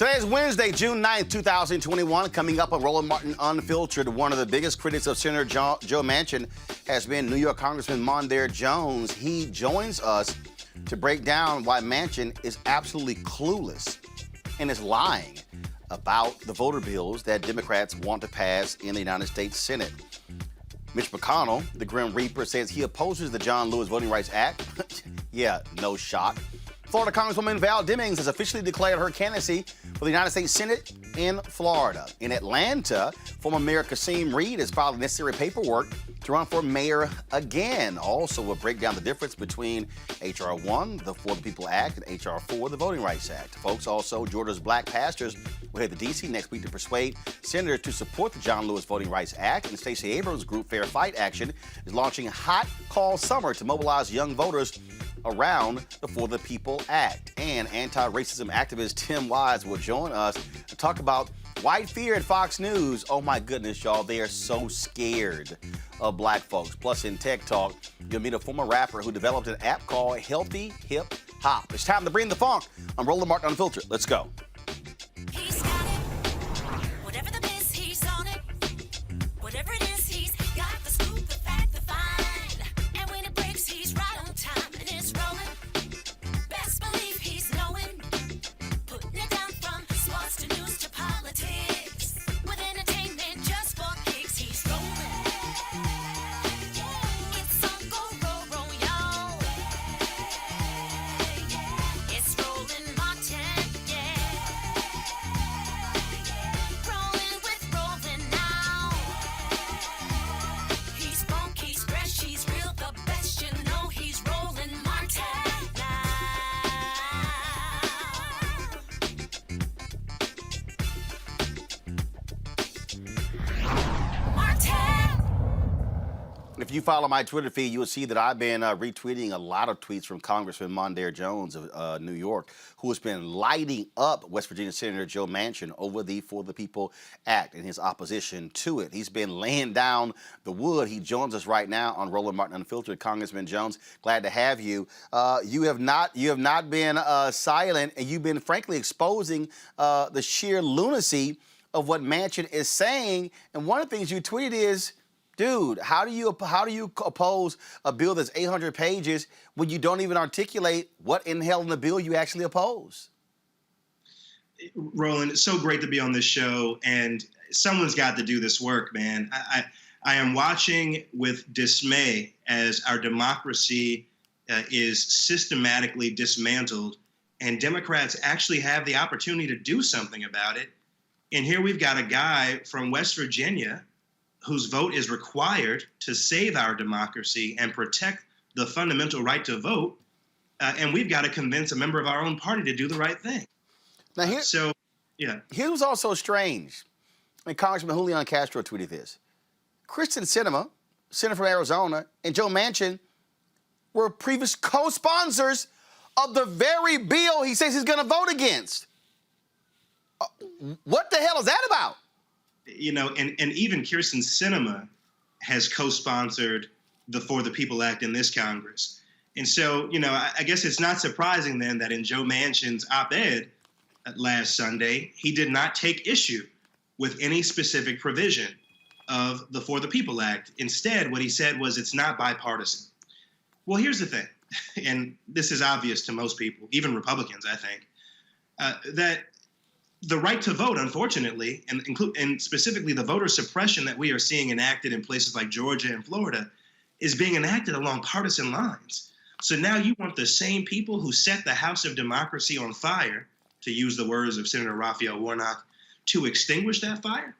Today is Wednesday, June 9th, 2021. Coming up on Roland Martin Unfiltered, one of the biggest critics of Senator Joe Manchin has been New York Congressman Mondaire Jones. He joins us to break down why Manchin is absolutely clueless and is lying about the voter bills that Democrats want to pass in the United States Senate. Mitch McConnell, the Grim Reaper, says he opposes the John Lewis Voting Rights Act. Yeah, no shock. Florida Congresswoman Val Demings has officially declared her candidacy for the United States Senate in Florida. In Atlanta, former Mayor Kasim has filed the necessary paperwork to run for mayor again. Also, we'll break down the difference between HR1, the For the People Act, and HR4, the Voting Rights Act. Folks, also, Georgia's black pastors will head to D.C. next week to persuade senators to support the John Lewis Voting Rights Act. And Stacey Abrams' group Fair Fight Action is launching Hot Call Summer to mobilize young voters around the For the People Act. And anti-racism activist Tim Wise will join us to talk about white fear at Fox News. Oh my goodness, y'all, they are so scared of black folks. Plus, in Tech Talk, you'll meet a former rapper who developed an app called Healthy Hip Hop. It's time to bring the funk. I'm Roland Martin Unfiltered. Let's go. He's got it. Whatever the biz, he's on it. Whatever it is, he's got the scoop, the fact, the find. And when it breaks, he's right on time and it's rolling. Best believe he's knowing. Putting it down from sports to news to politics. With entertainment just for kicks, he's rolling. It's on go, roll, y'all. It's Roland Martin, yeah. Rolling with Roland now. He's funk, he's fresh, he's real, the best, you know he's Roland Martin now. Martin! If you follow my Twitter feed, you'll see that I've been retweeting a lot of tweets from Congressman Mondaire Jones of New York, who has been lighting up West Virginia Senator Joe Manchin over the For the People Act and his opposition to it. He's been laying down the wood. He joins us right now on Roland Martin Unfiltered. Congressman Jones, glad to have you. You have not been silent, and you've been frankly exposing the sheer lunacy of what Manchin is saying. And one of the things you tweeted is, dude, how do you oppose a bill that's 800 pages when you don't even articulate what in hell in the bill you actually oppose? Roland, it's so great to be on this show, and someone's got to do this work, man. I am watching with dismay as our democracy is systematically dismantled, and Democrats actually have the opportunity to do something about it. And here we've got a guy from West Virginia whose vote is required to save our democracy and protect the fundamental right to vote, and we've got to convince a member of our own party to do the right thing. Now, here's what's also strange. I mean, Congressman Julian Castro tweeted this. Kristen Sinema, senator from Arizona, and Joe Manchin were previous co-sponsors of the very bill he says he's going to vote against. What the hell is that about? You know, and even Kirsten Sinema has co-sponsored the For the People Act in this Congress. And so, you know, I guess it's not surprising then that in Joe Manchin's op-ed last Sunday, he did not take issue with any specific provision of the For the People Act. Instead, what he said was it's not bipartisan. Well, here's the thing, and this is obvious to most people, even Republicans, I think, that the right to vote, unfortunately, and specifically the voter suppression that we are seeing enacted in places like Georgia and Florida, is being enacted along partisan lines. So now you want the same people who set the House of Democracy on fire, to use the words of Senator Raphael Warnock, to extinguish that fire?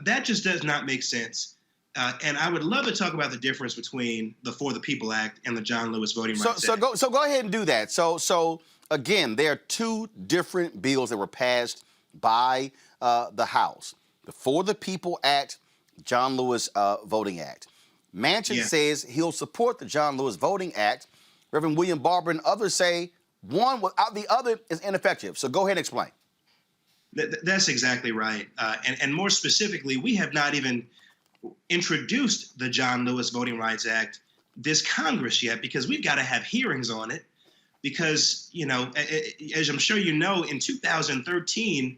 That just does not make sense. And I would love to talk about the difference between the For the People Act and the John Lewis Voting Rights Act. So go ahead and do that. So again, there are two different bills that were passed by the House. The For the People Act, John Lewis Voting Act. Manchin says he'll support the John Lewis Voting Act. Reverend William Barber and others say one without the other is ineffective. So go ahead and explain. That's exactly right. And more specifically, we have not even introduced the John Lewis Voting Rights Act this Congress yet because we've got to have hearings on it. because, as I'm sure you know, in 2013,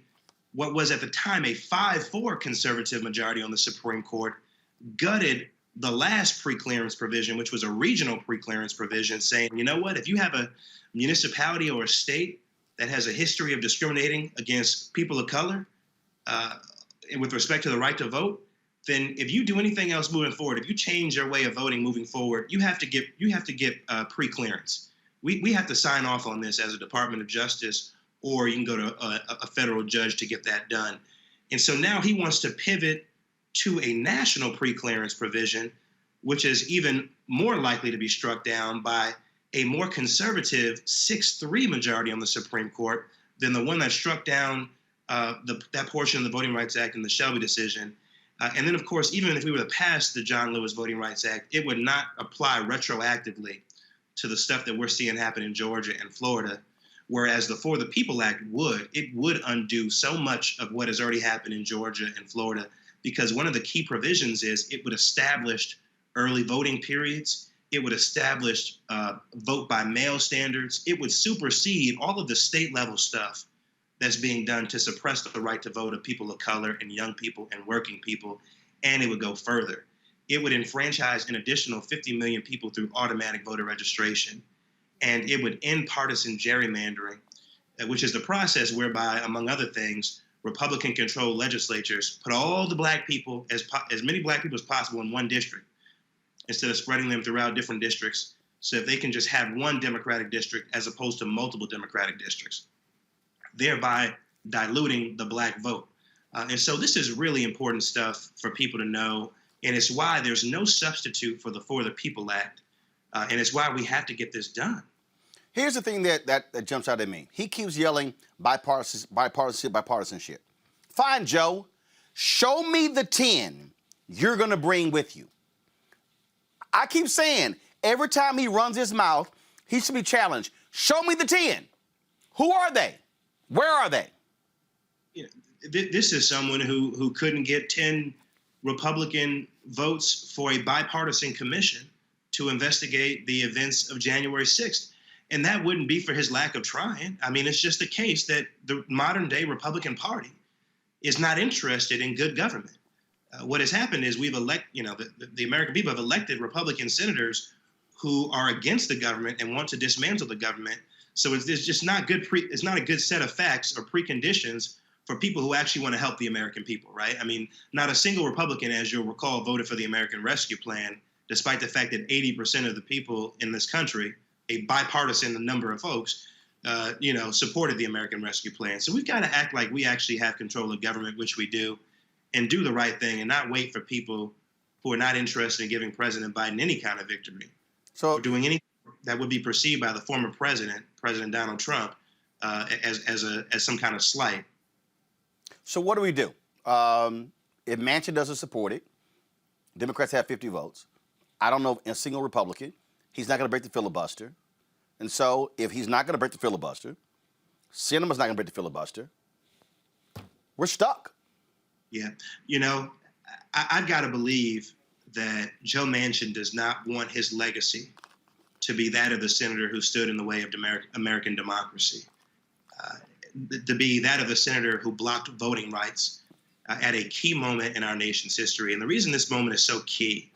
what was at the time a 5-4 conservative majority on the Supreme Court gutted the last preclearance provision, which was a regional preclearance provision, saying, you know what, if you have a municipality or a state that has a history of discriminating against people of color and with respect to the right to vote, then if you do anything else moving forward, if you change your way of voting moving forward, you have to get preclearance. We have to sign off on this as a Department of Justice, or you can go to a federal judge to get that done. And so now he wants to pivot to a national preclearance provision, which is even more likely to be struck down by a more conservative 6-3 majority on the Supreme Court than the one that struck down that portion of the Voting Rights Act in the Shelby decision. And then, of course, even if we were to pass the John Lewis Voting Rights Act, it would not apply retroactively to the stuff that we're seeing happen in Georgia and Florida, whereas the For the People Act would undo so much of what has already happened in Georgia and Florida, because one of the key provisions is it would establish early voting periods. It would establish vote by mail standards. It would supersede all of the state level stuff that's being done to suppress the right to vote of people of color and young people and working people. And it would go further. It would enfranchise an additional 50 million people through automatic voter registration. And it would end partisan gerrymandering, which is the process whereby, among other things, Republican-controlled legislatures put all the black people, as many black people as possible, in one district, instead of spreading them throughout different districts, so that they can just have one Democratic district as opposed to multiple Democratic districts, thereby diluting the black vote. And so this is really important stuff for people to know, and it's why there's no substitute for the For the People Act, and it's why we have to get this done. Here's the thing that jumps out at me. He keeps yelling bipartisanship. Fine, Joe. Show me the 10 you're going to bring with you. I keep saying, every time he runs his mouth, he should be challenged. Show me the 10. Who are they? Where are they? This is someone who couldn't get 10 Republican votes for a bipartisan commission to investigate the events of January 6th. And that wouldn't be for his lack of trying. I mean, it's just the case that the modern day Republican Party is not interested in good government. What has happened is the American people have elected Republican senators who are against the government and want to dismantle the government. So it's just not good. It's not a good set of facts or preconditions for people who actually want to help the American people, right? I mean, not a single Republican, as you'll recall, voted for the American Rescue Plan, despite the fact that 80% of the people in this country, a bipartisan number of folks, supported the American Rescue Plan. So we've got to act like we actually have control of government, which we do, and do the right thing and not wait for people who are not interested in giving President Biden any kind of victory, or doing anything that would be perceived by the former president, President Donald Trump, as some kind of slight. So what do we do? If Manchin doesn't support it, Democrats have 50 votes. I don't know a single Republican. He's not going to break the filibuster. And so if he's not going to break the filibuster, Sinema's not going to break the filibuster, we're stuck. Yeah. I've got to believe that Joe Manchin does not want his legacy to be that of the senator who stood in the way of American democracy, to be that of the senator who blocked voting rights at a key moment in our nation's history. And the reason this moment is so key,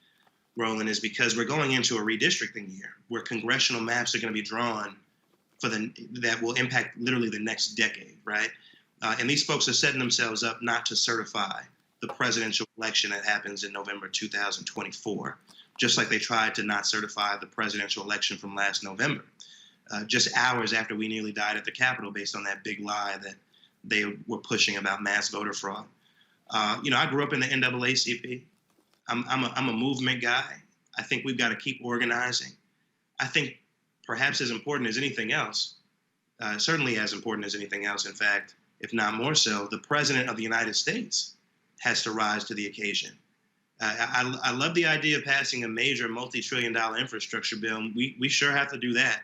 Roland, is because we're going into a redistricting year where congressional maps are going to be drawn that will impact literally the next decade, right? And these folks are setting themselves up not to certify the presidential election that happens in November 2024, just like they tried to not certify the presidential election from last November, just hours after we nearly died at the Capitol based on that big lie that they were pushing about mass voter fraud. I grew up in the NAACP. I'm a movement guy. I think we've got to keep organizing. I think perhaps as important as anything else, certainly as important as anything else, in fact, if not more so, the President of the United States has to rise to the occasion. I love the idea of passing a major multi-trillion-dollar infrastructure bill. We sure have to do that.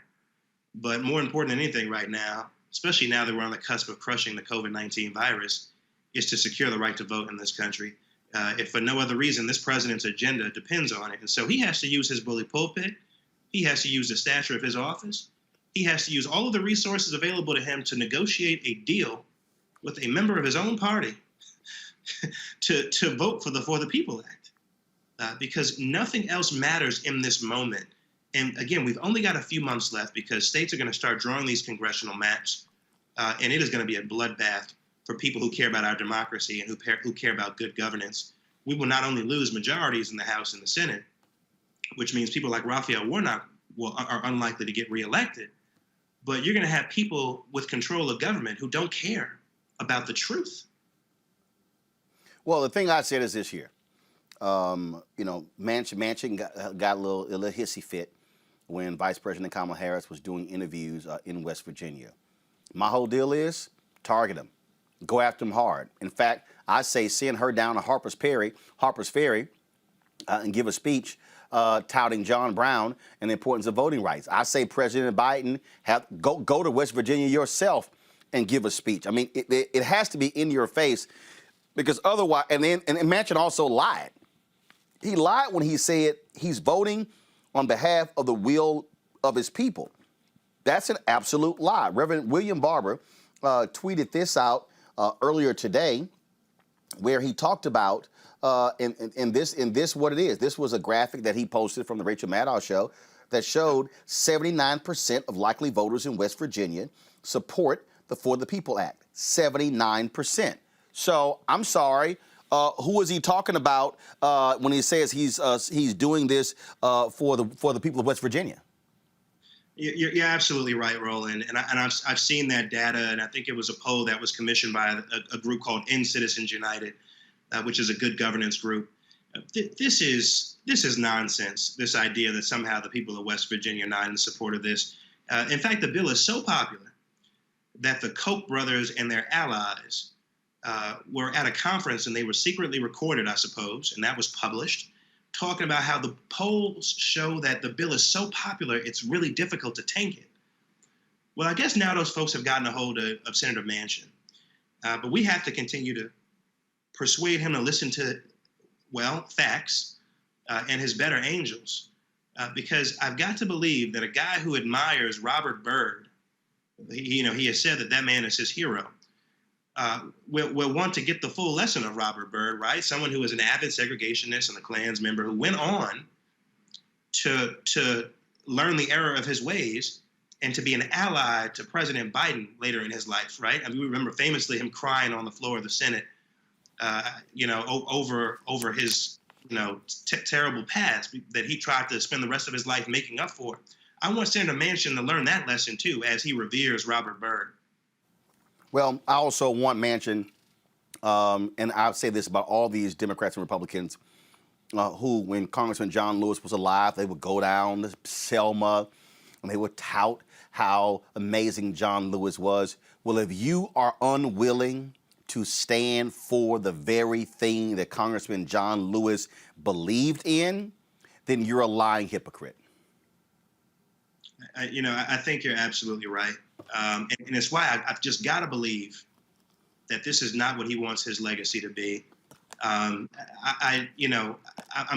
But more important than anything right now, especially now that we're on the cusp of crushing the COVID-19 virus, is to secure the right to vote in this country. If for no other reason, this president's agenda depends on it. And so he has to use his bully pulpit. He has to use the stature of his office. he has to use all of the resources available to him to negotiate a deal with a member of his own party to vote for the People Act, because nothing else matters in this moment. And again, we've only got a few months left because states are going to start drawing these congressional maps, and it is going to be a bloodbath for people who care about our democracy and who care about good governance. We will not only lose majorities in the House and the Senate, which means people like Raphael Warnock are unlikely to get reelected, but you're going to have people with control of government who don't care about the truth. Well, the thing I said is this here. Manchin got a little hissy fit when Vice President Kamala Harris was doing interviews in West Virginia. My whole deal is target him. Go after him hard. In fact, I say send her down to Harper's Ferry, and give a speech touting John Brown and the importance of voting rights. I say President Biden go to West Virginia yourself and give a speech. I mean, it has to be in your face, because otherwise, and Manchin also lied. He lied when he said he's voting on behalf of the will of his people. That's an absolute lie. Reverend William Barber tweeted this out earlier today, where he talked about in this what it is. This was a graphic that he posted from the Rachel Maddow show that showed 79% of likely voters in West Virginia support the For the People Act. 79%. So I'm sorry. Who is he talking about when he says he's doing this for the people of West Virginia? You're absolutely right, Roland. And I've seen that data, and I think it was a poll that was commissioned by a group called End Citizens United, which is a good governance group. This is nonsense, this idea that somehow the people of West Virginia are not in support of this. In fact, the bill is so popular that the Koch brothers and their allies were at a conference, and they were secretly recorded, I suppose, and that was published, talking about how the polls show that the bill is so popular, it's really difficult to tank it. Well, I guess now those folks have gotten a hold of Senator Manchin. But we have to continue to persuade him to listen to, well, facts and his better angels. Because I've got to believe that a guy who admires Robert Byrd, he has said that man is his hero, will want to get the full lesson of Robert Byrd, right? Someone who was an avid segregationist and a Klans member who went on to learn the error of his ways and to be an ally to President Biden later in his life, right? I mean, we remember famously him crying on the floor of the Senate, over his, terrible past that he tried to spend the rest of his life making up for. I want Senator Manchin to learn that lesson too, as he reveres Robert Byrd. Well, I also want Manchin, and I'll say this about all these Democrats and Republicans, who, when Congressman John Lewis was alive, they would go down to Selma and they would tout how amazing John Lewis was. Well, if you are unwilling to stand for the very thing that Congressman John Lewis believed in, then you're a lying hypocrite. I think you're absolutely right. And it's why I've just got to believe that this is not what he wants his legacy to be. I'm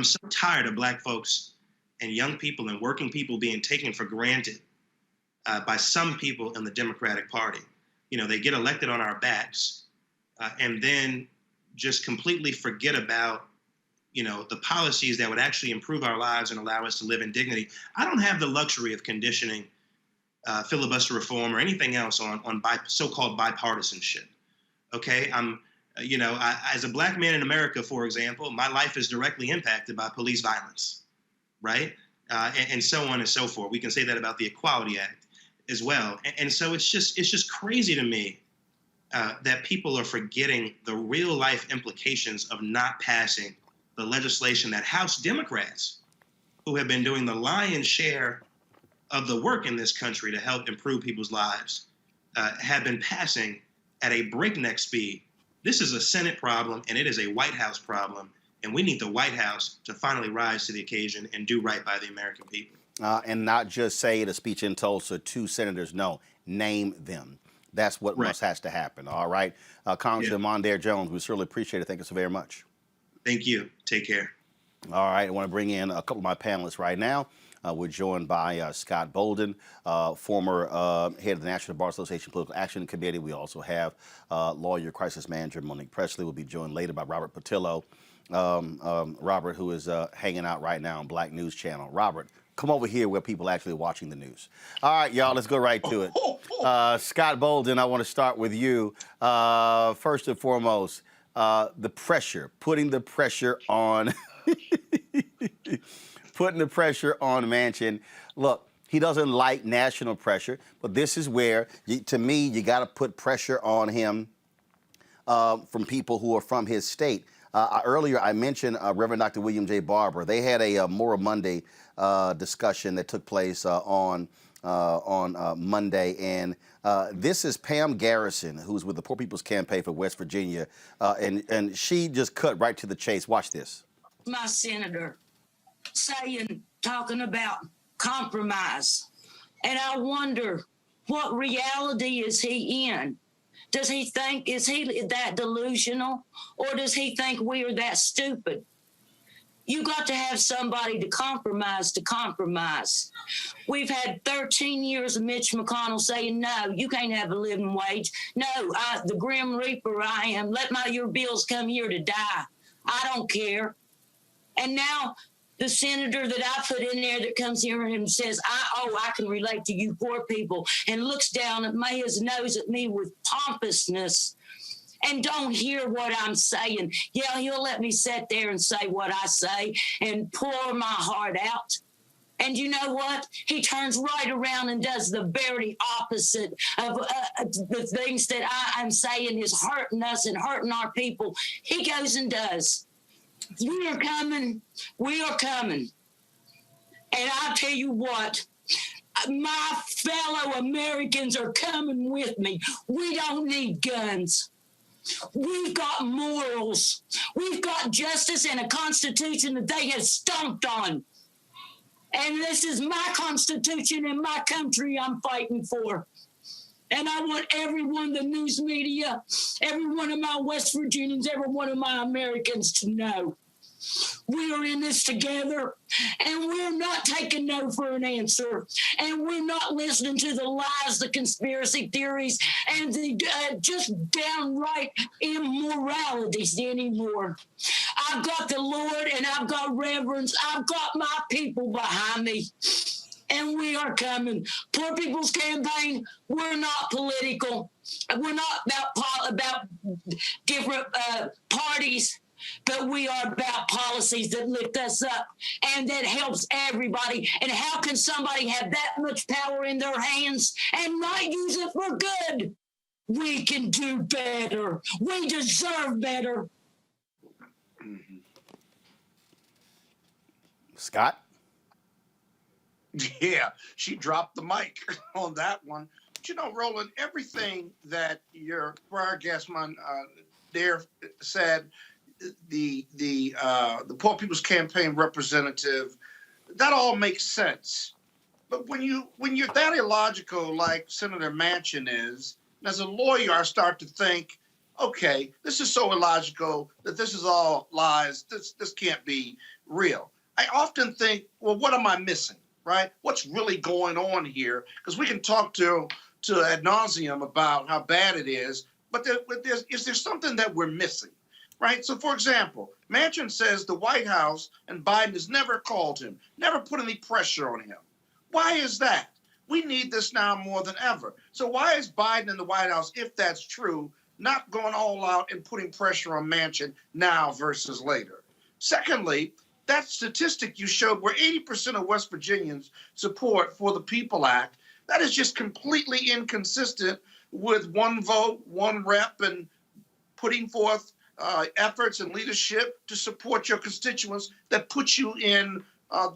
so tired of black folks and young people and working people being taken for granted by some people in the Democratic Party. They get elected on our backs and then just completely forget about the policies that would actually improve our lives and allow us to live in dignity. I don't have the luxury of conditioning filibuster reform or anything else on so-called bipartisanship. Okay, as a black man in America, for example, my life is directly impacted by police violence, right? And so on and so forth. We can say that about the Equality Act as well. And so it's just crazy to me that people are forgetting the real life implications of not passing the legislation that House Democrats, who have been doing the lion's share of the work in this country to help improve people's lives, have been passing at a breakneck speed. This is a Senate problem, and it is a White House problem, and we need the White House to finally rise to the occasion and do right by the American people. And not just say at a speech in Tulsa, 2 senators, no, name them. That's what must has to happen, all right? Congressman Mondaire Jones, we certainly appreciate it. Thank you so very much. Thank you. Take care. All right, I want to bring in a couple of my panelists right now. We're joined by Scott Bolden, former head of the National Bar Association Political Action Committee. We also have lawyer, crisis manager Monique Presley. Will be joined later by Robert Patillo. Robert, who is hanging out right now on Black News Channel. Robert, come over here where people are actually watching the news. All right, y'all, let's go right to it. Scott Bolden, I want to start with you. First and foremost, the pressure, putting the pressure on, putting the pressure on Manchin. Look, he doesn't like national pressure, but this is where, to me, you got to put pressure on him from people who are from his state. Earlier, I mentioned Reverend Dr. William J. Barber. They had a Moral Monday discussion that took place on Monday, and this is Pam Garrison, who's with the Poor People's Campaign for West Virginia, and she just cut right to the chase. Watch this. My senator talking about compromise, and I wonder what reality is he in? Does he think, is he that delusional, or does he think we are that stupid? You got to have somebody to compromise to compromise. We've had 13 years of Mitch McConnell saying, no, you can't have a living wage. No, the Grim Reaper I am. Let your bills come here to die. I don't care. And now the senator that I put in there that comes here and says, I can relate to you poor people, and looks down at his nose at me with pompousness and don't hear what I'm saying. Yeah, he'll let me sit there and say what I say and pour my heart out. And you know what? He turns right around and does the very opposite of the things that I'm saying is hurting us and hurting our people. He goes and does. We are coming. We are coming. And I'll tell you what, my fellow Americans are coming with me. We don't need guns. We've got morals. We've got justice and a constitution that they have stomped on. And this is my constitution and my country I'm fighting for. And I want everyone, the news media, every one of my West Virginians, every one of my Americans to know we are in this together, and we're not taking no for an answer, and we're not listening to the lies, the conspiracy theories, and the just downright immoralities anymore. I've got the Lord, and I've got reverence. I've got my people behind me. And we are coming. Poor People's Campaign, we're not political. We're not about different parties, but we are about policies that lift us up and that helps everybody. And how can somebody have that much power in their hands and not use it for good? We can do better. We deserve better. Scott? Yeah, she dropped the mic on that one. But you know, Roland, everything that your prior guestman there said, the Poor People's Campaign representative, that all makes sense. But when you're that illogical, like Senator Manchin is, as a lawyer, I start to think, okay, this is so illogical that this is all lies. This can't be real. I often think, well, what am I missing? Right? What's really going on here? Because we can talk to ad nauseum about how bad it is, but is there something that we're missing? Right? So, for example, Manchin says the White House and Biden has never called him, never put any pressure on him. Why is that? We need this now more than ever. So why is Biden and the White House, if that's true, not going all out and putting pressure on Manchin now versus later? Secondly, that statistic you showed where 80% of West Virginians support For the People Act, that is just completely inconsistent with one vote, one rep, and putting forth efforts and leadership to support your constituents that put you in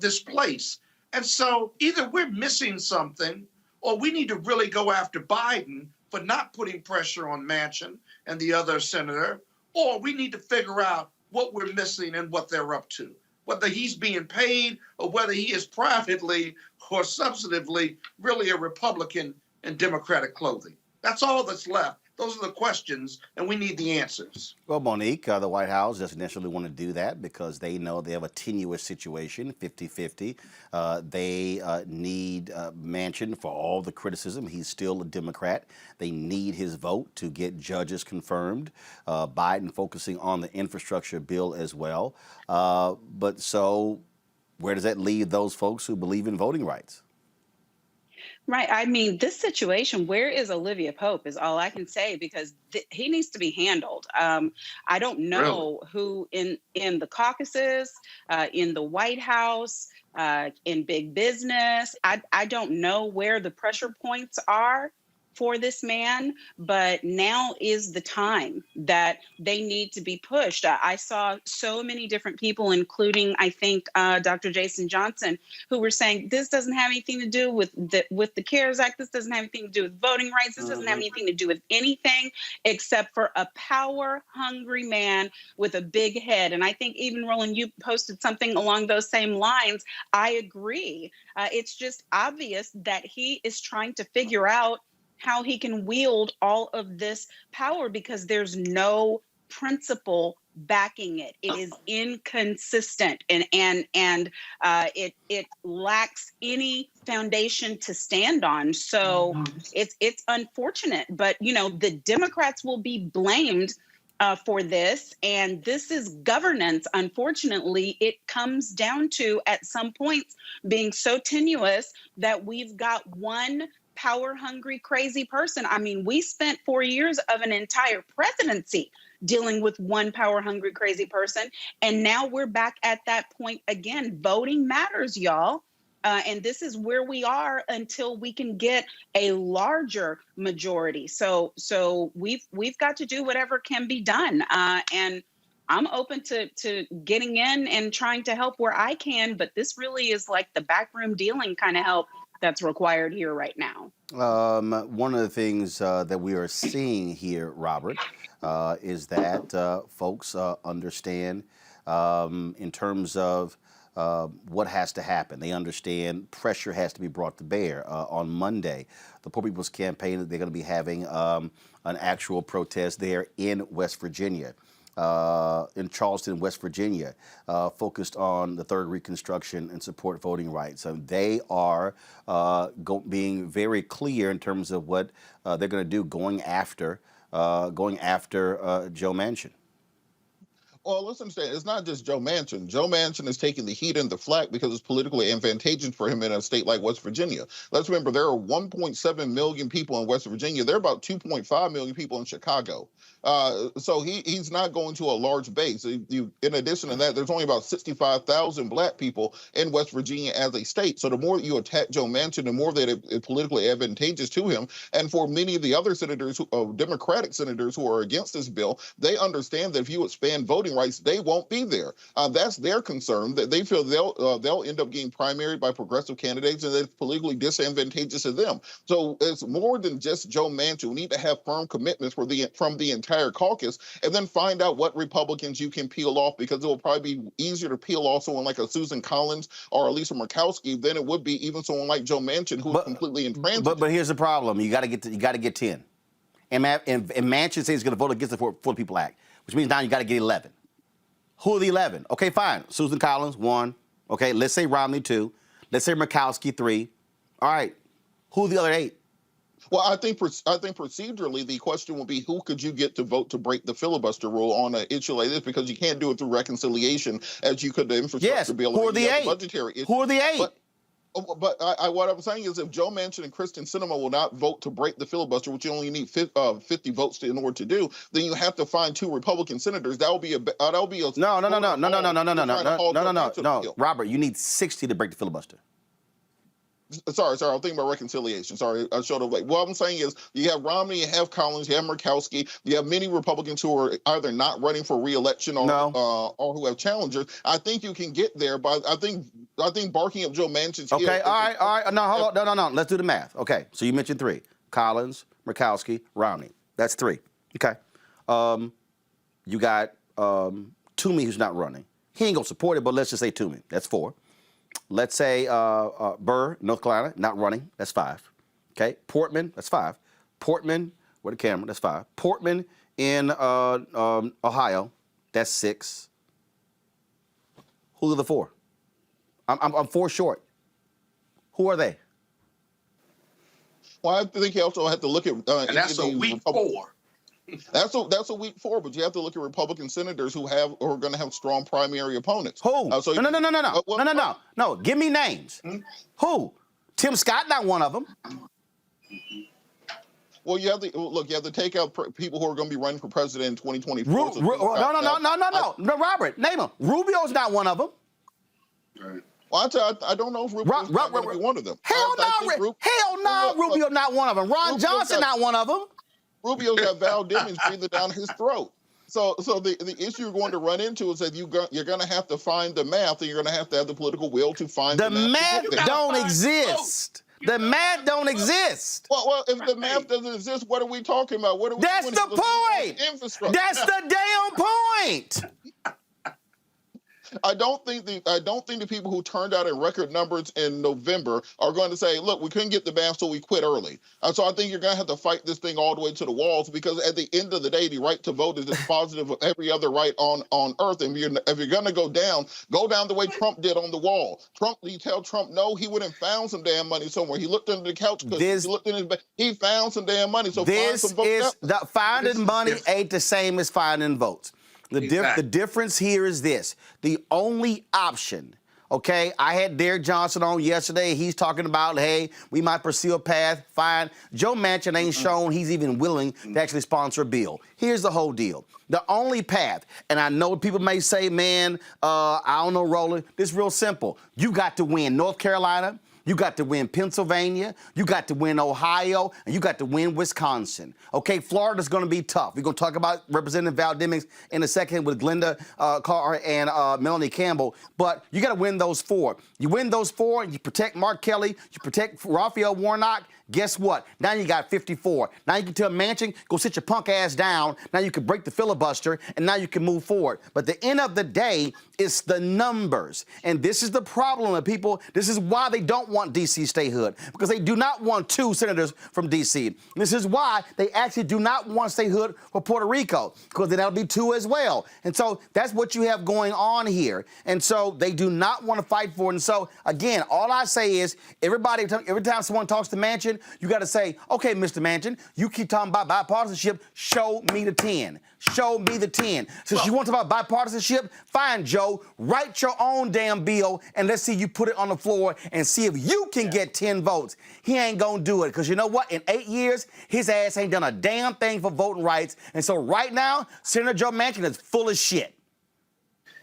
this place. And so either we're missing something or we need to really go after Biden for not putting pressure on Manchin and the other senator, or we need to figure out what we're missing and what they're up to, whether he's being paid or whether he is privately or substantively really a Republican in Democratic clothing. That's all that's left. Those are the questions, and we need the answers. Well, Monique, the White House doesn't necessarily want to do that because they know they have a tenuous situation, 50-50. They need Manchin for all the criticism. He's still a Democrat. They need his vote to get judges confirmed. Biden focusing on the infrastructure bill as well. But so where does that leave those folks who believe in voting rights? Right. I mean, this situation, where is Olivia Pope is all I can say, because he needs to be handled. I don't know who in the caucuses, in the White House, in big business. I don't know where the pressure points are for this man, but now is the time that they need to be pushed. I saw so many different people, including, I think, Dr. Jason Johnson, who were saying this doesn't have anything to do with the CARES Act. This doesn't have anything to do with voting rights. This doesn't have anything to do with anything except for a power-hungry man with a big head. And I think even, Roland, you posted something along those same lines. I agree. It's just obvious that he is trying to figure out how he can wield all of this power, because there's no principle backing it. It is inconsistent, and it lacks any foundation to stand on. So it's unfortunate, but the Democrats will be blamed for this, and this is governance. Unfortunately, it comes down to, at some points, being so tenuous that we've got one power-hungry, crazy person. I mean, we spent 4 years of an entire presidency dealing with one power-hungry, crazy person, and now we're back at that point again. Voting matters, y'all. And this is where we are until we can get a larger majority. So we've got to do whatever can be done. And I'm open to getting in and trying to help where I can, but this really is like the backroom dealing kind of help that's required here right now. One of the things that we are seeing here, Robert, is that folks understand in terms of what has to happen. They understand pressure has to be brought to bear. On Monday, the Poor People's Campaign, they're going to be having an actual protest there in West Virginia. In Charleston, West Virginia, focused on the third Reconstruction and support voting rights. So they are being very clear in terms of what they're going to do going after Joe Manchin. Well, let's understand, it's not just Joe Manchin. Joe Manchin is taking the heat and the flack because it's politically advantageous for him in a state like West Virginia. Let's remember, there are 1.7 million people in West Virginia. There are about 2.5 million people in Chicago. So he's not going to a large base. In addition to that, there's only about 65,000 black people in West Virginia as a state. So the more you attack Joe Manchin, the more that it's politically advantageous to him. And for many of the other senators, Democratic senators who are against this bill, they understand that if you expand voting rights, they won't be there. That's their concern, that they feel they'll end up getting primaried by progressive candidates, and it's politically disadvantageous to them. So it's more than just Joe Manchin. We need to have firm commitments from the entire caucus, and then find out what Republicans you can peel off, because it will probably be easier to peel off someone like a Susan Collins or a Lisa Murkowski than it would be even someone like Joe Manchin, who is completely intransigent. But here's the problem: you got to get 10. And Manchin says he's going to vote against the For the People Act, which means now you got to get 11. Who are the 11? Okay, fine. Susan Collins, 1. Okay, let's say Romney, 2. Let's say Murkowski, 3. All right. Who are the other 8? Well, I think procedurally the question will be, who could you get to vote to break the filibuster rule on an issue like this? Because you can't do it through reconciliation as you could the infrastructure bill. Who are the 8? Budgetary issue. Who are the 8? But what I'm saying is, if Joe Manchin and Kristen Sinema will not vote to break the filibuster, which you only need 50 votes in order to do, then you have to find 2 Republican senators. That will be a No. Robert, you need 60 to break the filibuster. Sorry, I'm thinking about reconciliation. Sorry, I showed up late. What I'm saying is, you have Romney, you have Collins, you have Murkowski, you have many Republicans who are either not running for re-election or who have challengers. I think you can get there, but I think barking up Joe Manchin's Okay, all right. No, hold on. No. Let's do the math. Okay, so you mentioned 3: Collins, Murkowski, Romney. That's 3. Okay. You got Toomey, who's not running. He ain't gonna support it, but let's just say Toomey. That's 4. Let's say Burr, North Carolina, not running. That's 5. Okay. Portman, that's 5. Portman, Where the camera? That's 5. Portman in Ohio. That's 6. Who are the 4? I'm 4 short. Who are they? Well, I think you also have to look at. And that's a week 4. That's a week 4, but you have to look at Republican senators who are going to have strong primary opponents. Who? No. Give me names. Who? Tim Scott, not one of them. Well, you have to take out people who are going to be running for president in 2024. No, Robert, name them. Rubio's not one of them. Right. Well, I don't know if Rubio's not going to be one of them. Hell no, Rubio not one of them. Ron Johnson not one of them. Rubio's got Val Demings breathing down his throat. So the issue you're going to run into is that you're going to have to find the math, and you're going to have the political will to find the math. The math don't exist. The math don't exist. Well, if the math doesn't exist, what are we talking about? What are we That's the point. Infrastructure. That's the damn point. I don't think the people who turned out in record numbers in November are going to say, look, we couldn't get the math, so we quit early. So I think you're going to have to fight this thing all the way to the walls, because at the end of the day, the right to vote is as positive of every other right on earth. And if you're going to go down the way Trump did on the wall. You tell Trump no, he would have found some damn money somewhere. He looked under the couch because he looked in his bag. He found some damn money. So finding money ain't the same as finding votes. The difference here is this. The only option, okay, I had Derek Johnson on yesterday. He's talking about, hey, we might pursue a path. Fine. Joe Manchin ain't shown he's even willing to actually sponsor a bill. Here's the whole deal. The only path, and I know people may say, man, I don't know, Roland. This is real simple. You got to win North Carolina. You got to win Pennsylvania, you got to win Ohio, and you got to win Wisconsin. Okay, Florida's going to be tough. We're going to talk about Representative Val Demings in a second with Glenda Carr and Melanie Campbell, but you got to win those 4. You win those 4, you protect Mark Kelly, you protect Raphael Warnock. Guess what? Now you got 54. Now you can tell Manchin, go sit your punk ass down. Now you can break the filibuster, and now you can move forward. But at the end of the day, it's the numbers. And this is the problem with people. This is why they don't want D.C. statehood, because they do not want 2 senators from D.C. This is why they actually do not want statehood for Puerto Rico, because then that'll be 2 as well. And so that's what you have going on here. And so they do not want to fight for it. And so, again, all I say is every time someone talks to Manchin, you got to say, okay, Mr. Manchin, you keep talking about bipartisanship. Show me the 10. Show me the 10. Since you want to talk about bipartisanship, fine, Joe, write your own damn bill, and let's see you put it on the floor and see if you can get 10 votes. He ain't going to do it, because you know what? In 8 years, his ass ain't done a damn thing for voting rights. And so right now, Senator Joe Manchin is full of shit.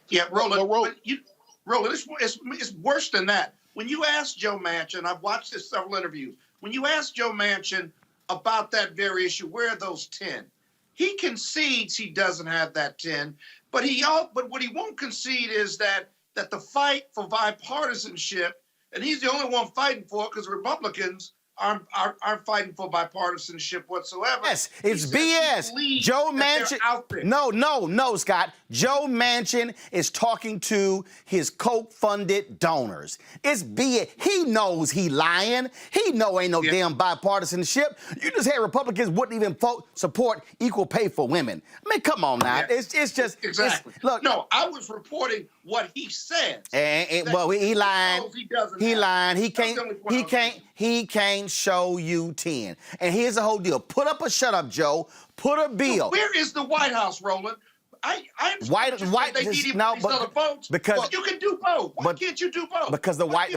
Yeah, Roland, it's worse than that. When you ask Joe Manchin, I've watched this several interviews, when you ask Joe Manchin about that very issue, where are those 10? He concedes he doesn't have that 10, but what he won't concede is that the fight for bipartisanship, and he's the only one fighting for it, because Republicans aren't fighting for bipartisanship whatsoever. Yes, it's BS. Joe Manchin. No, Scott. Joe Manchin is talking to his Coke-funded donors. It's BS. He knows he lying. He know ain't no damn bipartisanship. You just had Republicans wouldn't even support equal pay for women. I mean, come on now. Yeah. It's just exactly. Look, no, I was reporting what he said. Well, he lying. He lying. He can't show you 10. And here's the whole deal. Put up a shut up, Joe. Put a bill. Where is the White House, Roland? They need other votes. Because you can do both. Why can't you do both? Because the White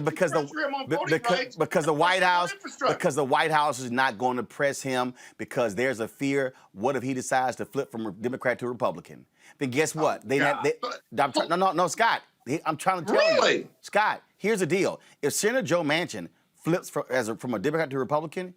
House is not going to press him, because there's a fear. What if he decides to flip from Democrat to Republican? Then guess what? Scott. I'm trying to tell you. Scott, here's the deal. If Senator Joe Manchin flips from a Democrat to Republican,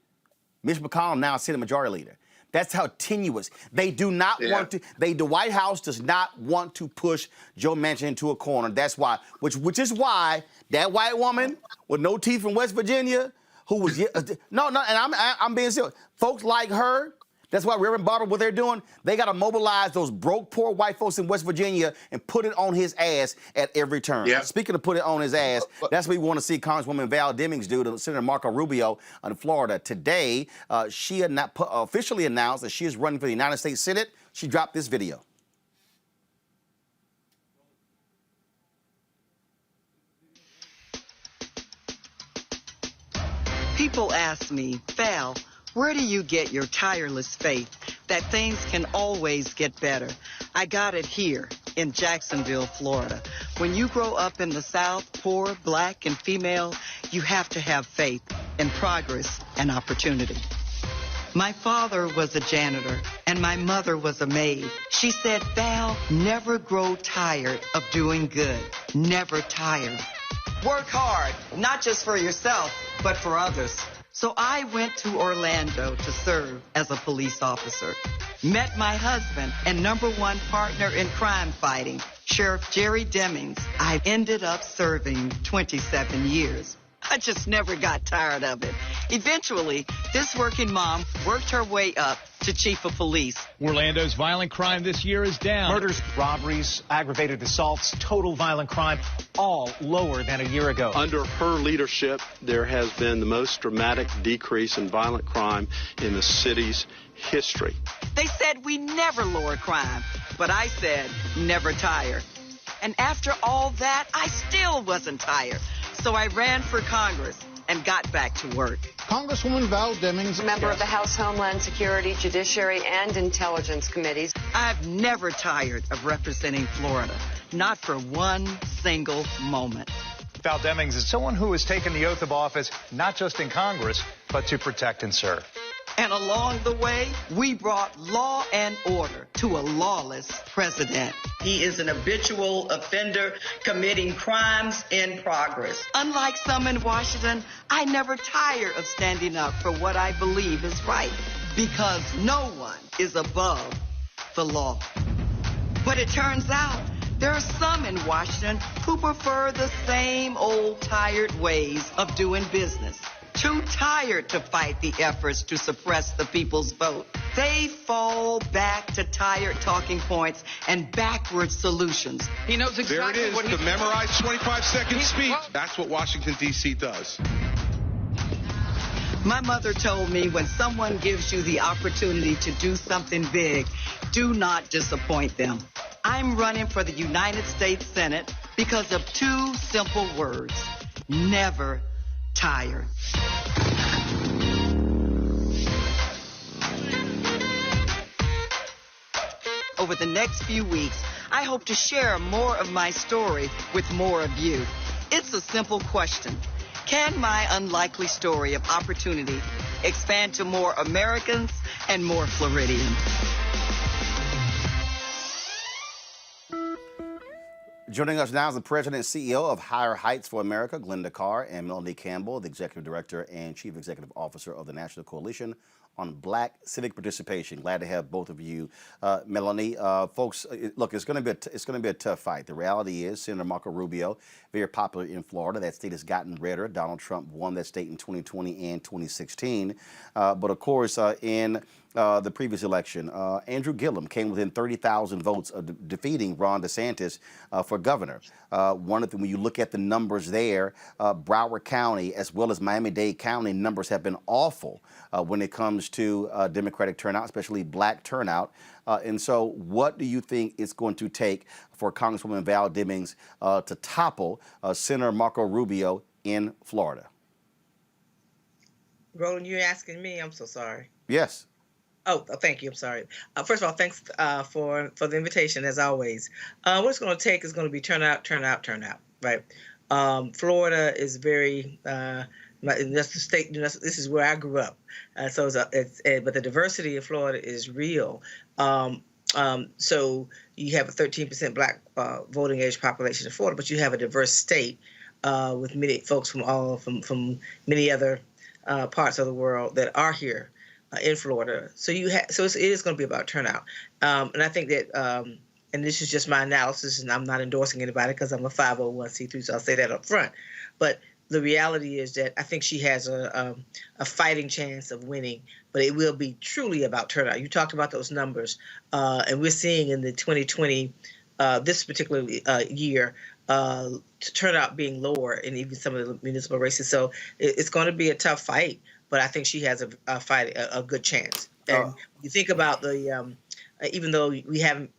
Mitch McConnell now is Senate Majority Leader. That's how tenuous. They do not want to. The White House does not want to push Joe Manchin into a corner. That's why, which is why that white woman with no teeth from West Virginia, who was and I'm being serious. Folks like her, That's why Reverend Barber, what they're doing, they got to mobilize those broke, poor white folks in West Virginia and put it on his ass at every turn. Yeah. Speaking of put it on his ass, that's what we want to see Congresswoman Val Demings do to Senator Marco Rubio in Florida. Today, she had not officially announced that she is running for the United States Senate. She dropped this video. People ask me, Val, where do you get your tireless faith that things can always get better? I got it here in Jacksonville, Florida. When you grow up in the South, poor, black, and female, you have to have faith in progress and opportunity. My father was a janitor, and my mother was a maid. She said, Val, never grow tired of doing good. Never tired. Work hard, not just for yourself, but for others. So I went to Orlando to serve as a police officer. Met my husband and #1 partner in crime fighting, Sheriff Jerry Demings. I ended up serving 27 years. I just never got tired of it. Eventually, this working mom worked her way up to chief of police. Orlando's violent crime this year is down. Murders, robberies, aggravated assaults, total violent crime, all lower than a year ago. Under her leadership, there has been the most dramatic decrease in violent crime in the city's history. They said we never lower crime, but I said never tire. And after all that, I still wasn't tired. So I ran for Congress and got back to work. Congresswoman Val Demings, member of the House Homeland Security, Judiciary, and Intelligence Committees. I've never tired of representing Florida, not for one single moment. Val Demings is someone who has taken the oath of office not just in Congress, but to protect and serve. And along the way, we brought law and order to a lawless president. He is an habitual offender committing crimes in progress. Unlike some in Washington, I never tire of standing up for what I believe is right, because no one is above the law. But it turns out there are some in Washington who prefer the same old tired ways of doing business. Too tired to fight the efforts to suppress the people's vote. They fall back to tired talking points and backward solutions. He knows exactly there it is, what the memorized 25-second speech. That's what Washington, D.C. does. My mother told me when someone gives you the opportunity to do something big, do not disappoint them. I'm running for the United States Senate because of 2 simple words. Never tire. Over the next few weeks, I hope to share more of my story with more of you. It's a simple question. Can my unlikely story of opportunity expand to more Americans and more Floridians? Joining us now is the President and CEO of Higher Heights for America, Glenda Carr, and Melanie Campbell, the Executive Director and Chief Executive Officer of the National Coalition on Black Civic Participation. Glad to have both of you. Melanie, folks, look, it's going to be a tough fight. The reality is Senator Marco Rubio, very popular in Florida. That state has gotten redder. Donald Trump won that state in 2020 and 2016. But of course, in the previous election, Andrew Gillum came within 30,000 votes of defeating Ron DeSantis for governor. One of the, when you look at the numbers there, Broward County as well as Miami-Dade County numbers have been awful when it comes to Democratic turnout, especially black turnout. And so what do you think it's going to take for Congresswoman Val Demings to topple Senator Marco Rubio in Florida? Roland, you're asking me? I'm so sorry. Yes. Oh, thank you. I'm sorry. First of all, thanks for the invitation, as always. What it's going to take is going to be turnout, right? Florida is very, that's the state, this is where I grew up. But the diversity of Florida is real. So you have a 13% black voting age population in Florida, but you have a diverse state with many folks from many other parts of the world that are here in Florida. So it is going to be about turnout. And I think that, and this is just my analysis, and I'm not endorsing anybody because I'm a 501c3, so I'll say that up front. But the reality is that I think she has a fighting chance of winning, but it will be truly about turnout. You talked about those numbers, and we're seeing in the 2020, this particular year, turnout being lower in even some of the municipal races. So it's going to be a tough fight, but I think she has a good chance. And you think about the even though we haven't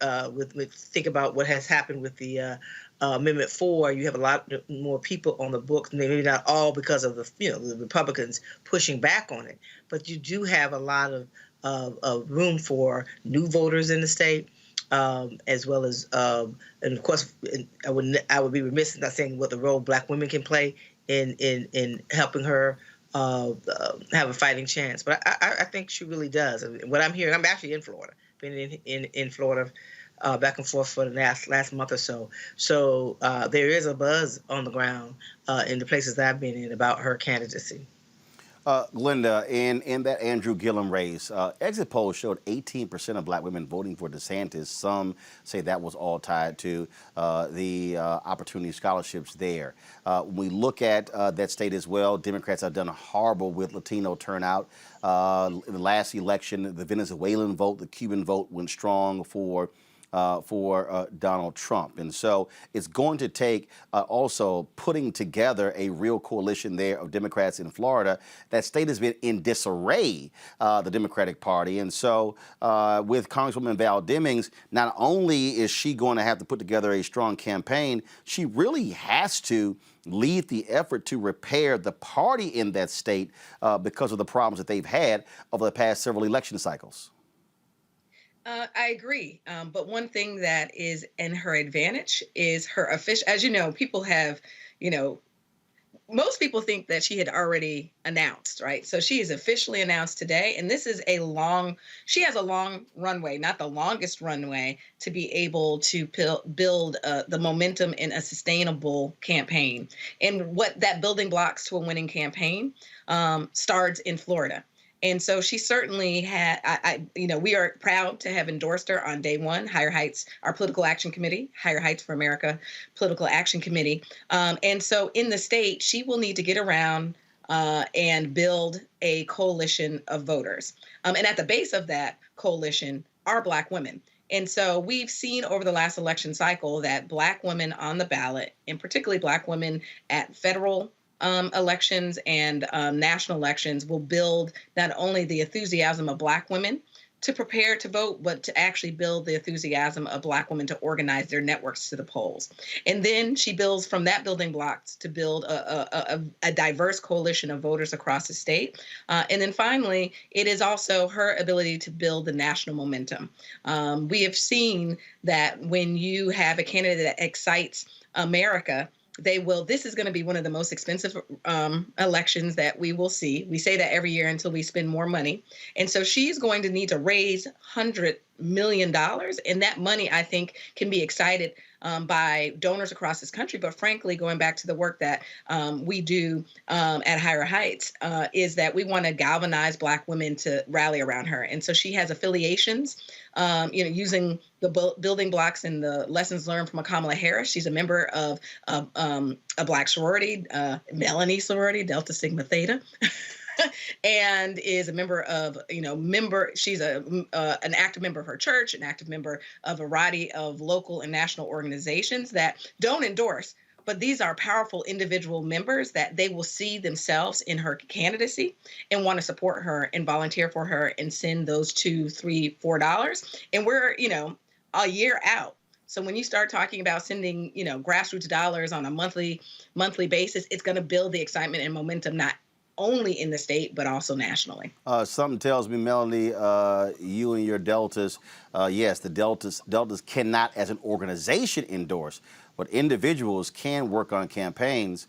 think about what has happened with the Amendment 4, you have a lot more people on the books, maybe not all because of the Republicans pushing back on it, but you do have a lot of room for new voters in the state, as well as and of course I would be remiss in not saying what the role Black women can play in helping her have a fighting chance. But I think she really does. And what I'm hearing, I'm actually in Florida, been in Florida back and forth for the last month or so. So there is a buzz on the ground in the places that I've been in about her candidacy. Linda, in that Andrew Gillum race, exit polls showed 18% of Black women voting for DeSantis. Some say that was all tied to the opportunity scholarships there. When we look at that state as well, Democrats have done horrible with Latino turnout. In the last election, the Venezuelan vote, the Cuban vote went strong for Donald Trump. And so it's going to take also putting together a real coalition there of Democrats in Florida. That state has been in disarray, the Democratic Party. And so with Congresswoman Val Demings, not only is she going to have to put together a strong campaign, she really has to lead the effort to repair the party in that state because of the problems that they've had over the past several election cycles. I agree. But one thing that is in her advantage is her official, as you know, people have, most people think that she had already announced, right? So she is officially announced today. And this is she has a long runway, not the longest runway, to be able to build the momentum in a sustainable campaign. And what that building blocks to a winning campaign starts in Florida. And so she certainly had, we are proud to have endorsed her on day one, Higher Heights, our political action committee, Higher Heights for America political action committee. And so in the state, she will need to get around and build a coalition of voters. And at the base of that coalition are Black women. And so we've seen over the last election cycle that Black women on the ballot, and particularly Black women at federal elections and national elections, will build not only the enthusiasm of Black women to prepare to vote, but to actually build the enthusiasm of Black women to organize their networks to the polls. And then she builds from that building blocks to build a diverse coalition of voters across the state. And then finally, it is also her ability to build the national momentum. We have seen that when you have a candidate that excites America, this is going to be one of the most expensive elections that we will see. We say that every year until we spend more money. And so she's going to need to raise $100 million. And that money, I think, can be excited by donors across this country. But frankly, going back to the work that we do at Higher Heights, is that we want to galvanize Black women to rally around her. And so she has affiliations, using the building blocks and the lessons learned from Kamala Harris. She's a member of a Black sorority, Melanie sorority, Delta Sigma Theta. And is a member of, she's an active member of her church, an active member of a variety of local and national organizations that don't endorse, but these are powerful individual members that they will see themselves in her candidacy and want to support her and volunteer for her and send those $2, $3, $4. And we're, a year out. So when you start talking about sending, grassroots dollars on a monthly basis, it's going to build the excitement and momentum, not only in the state, but also nationally. Something tells me, Melanie, you and your Deltas, yes, the Deltas cannot as an organization endorse, but individuals can work on campaigns.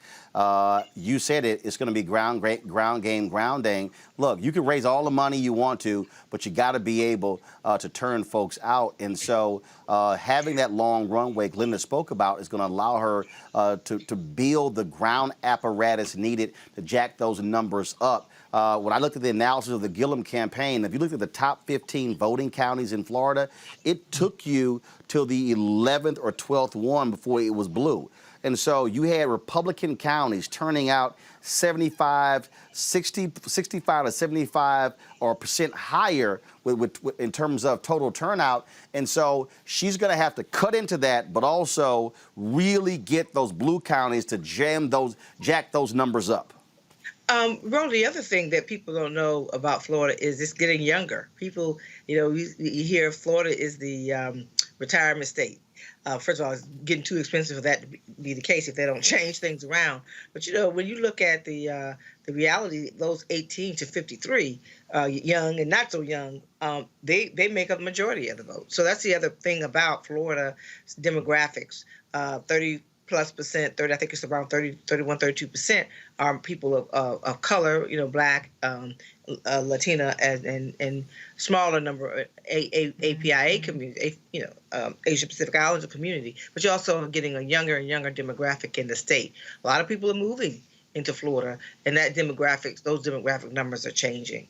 You said it's going to be ground game, grounding. Look, you can raise all the money you want to, but you got to be able to turn folks out. And so having that long runway Linda spoke about is going to allow her to build the ground apparatus needed to jack those numbers up. When I looked at the analysis of the Gillum campaign, if you look at the top 15 voting counties in Florida, Florida, it took you till the 11th or 12th one before it was blue. And so you had Republican counties turning out 65 to 75 or percent higher in terms of total turnout. And so she's going to have to cut into that, but also really get those blue counties to jack those numbers up. Ron, the other thing that people don't know about Florida is it's getting younger. People, you hear Florida is the retirement state. First of all, it's getting too expensive for that to be the case if they don't change things around. But, when you look at the reality, those 18 to 53, young and not so young, they make up the majority of the vote. So that's the other thing about Florida demographics. 30+ percent, I think it's around 31, 32% are people of color, Black, Latina, and smaller number APIA community, Asia Pacific Islander community. But you're also getting a younger and younger demographic in the state. A lot of people are moving into Florida, and those demographic numbers are changing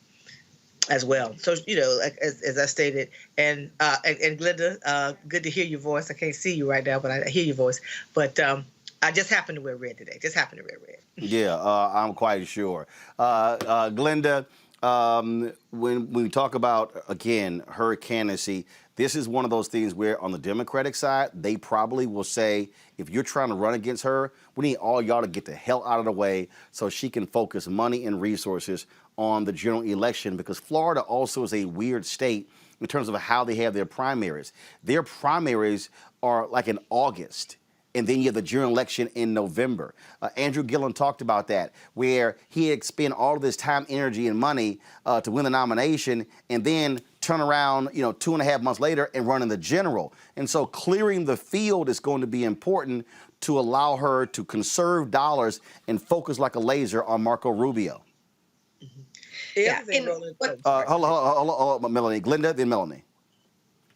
as well. So, as I stated, and Glenda, good to hear your voice. I can't see you right now, but I hear your voice. But I just happened to wear red today. Yeah, I'm quite sure. Glenda, when we talk about, again, her candidacy, this is one of those things where on the Democratic side, they probably will say, if you're trying to run against her, we need all y'all to get the hell out of the way so she can focus money and resources on the general election, because Florida also is a weird state in terms of how they have their primaries. Their primaries are like in August, and then you have the general election in November. Andrew Gillum talked about that, where he had spent all of this time, energy, and money to win the nomination, and then turn around, 2.5 months later and run in the general. And so clearing the field is going to be important to allow her to conserve dollars and focus like a laser on Marco Rubio. Yeah. Hold on, Melanie. Glenda, then Melanie.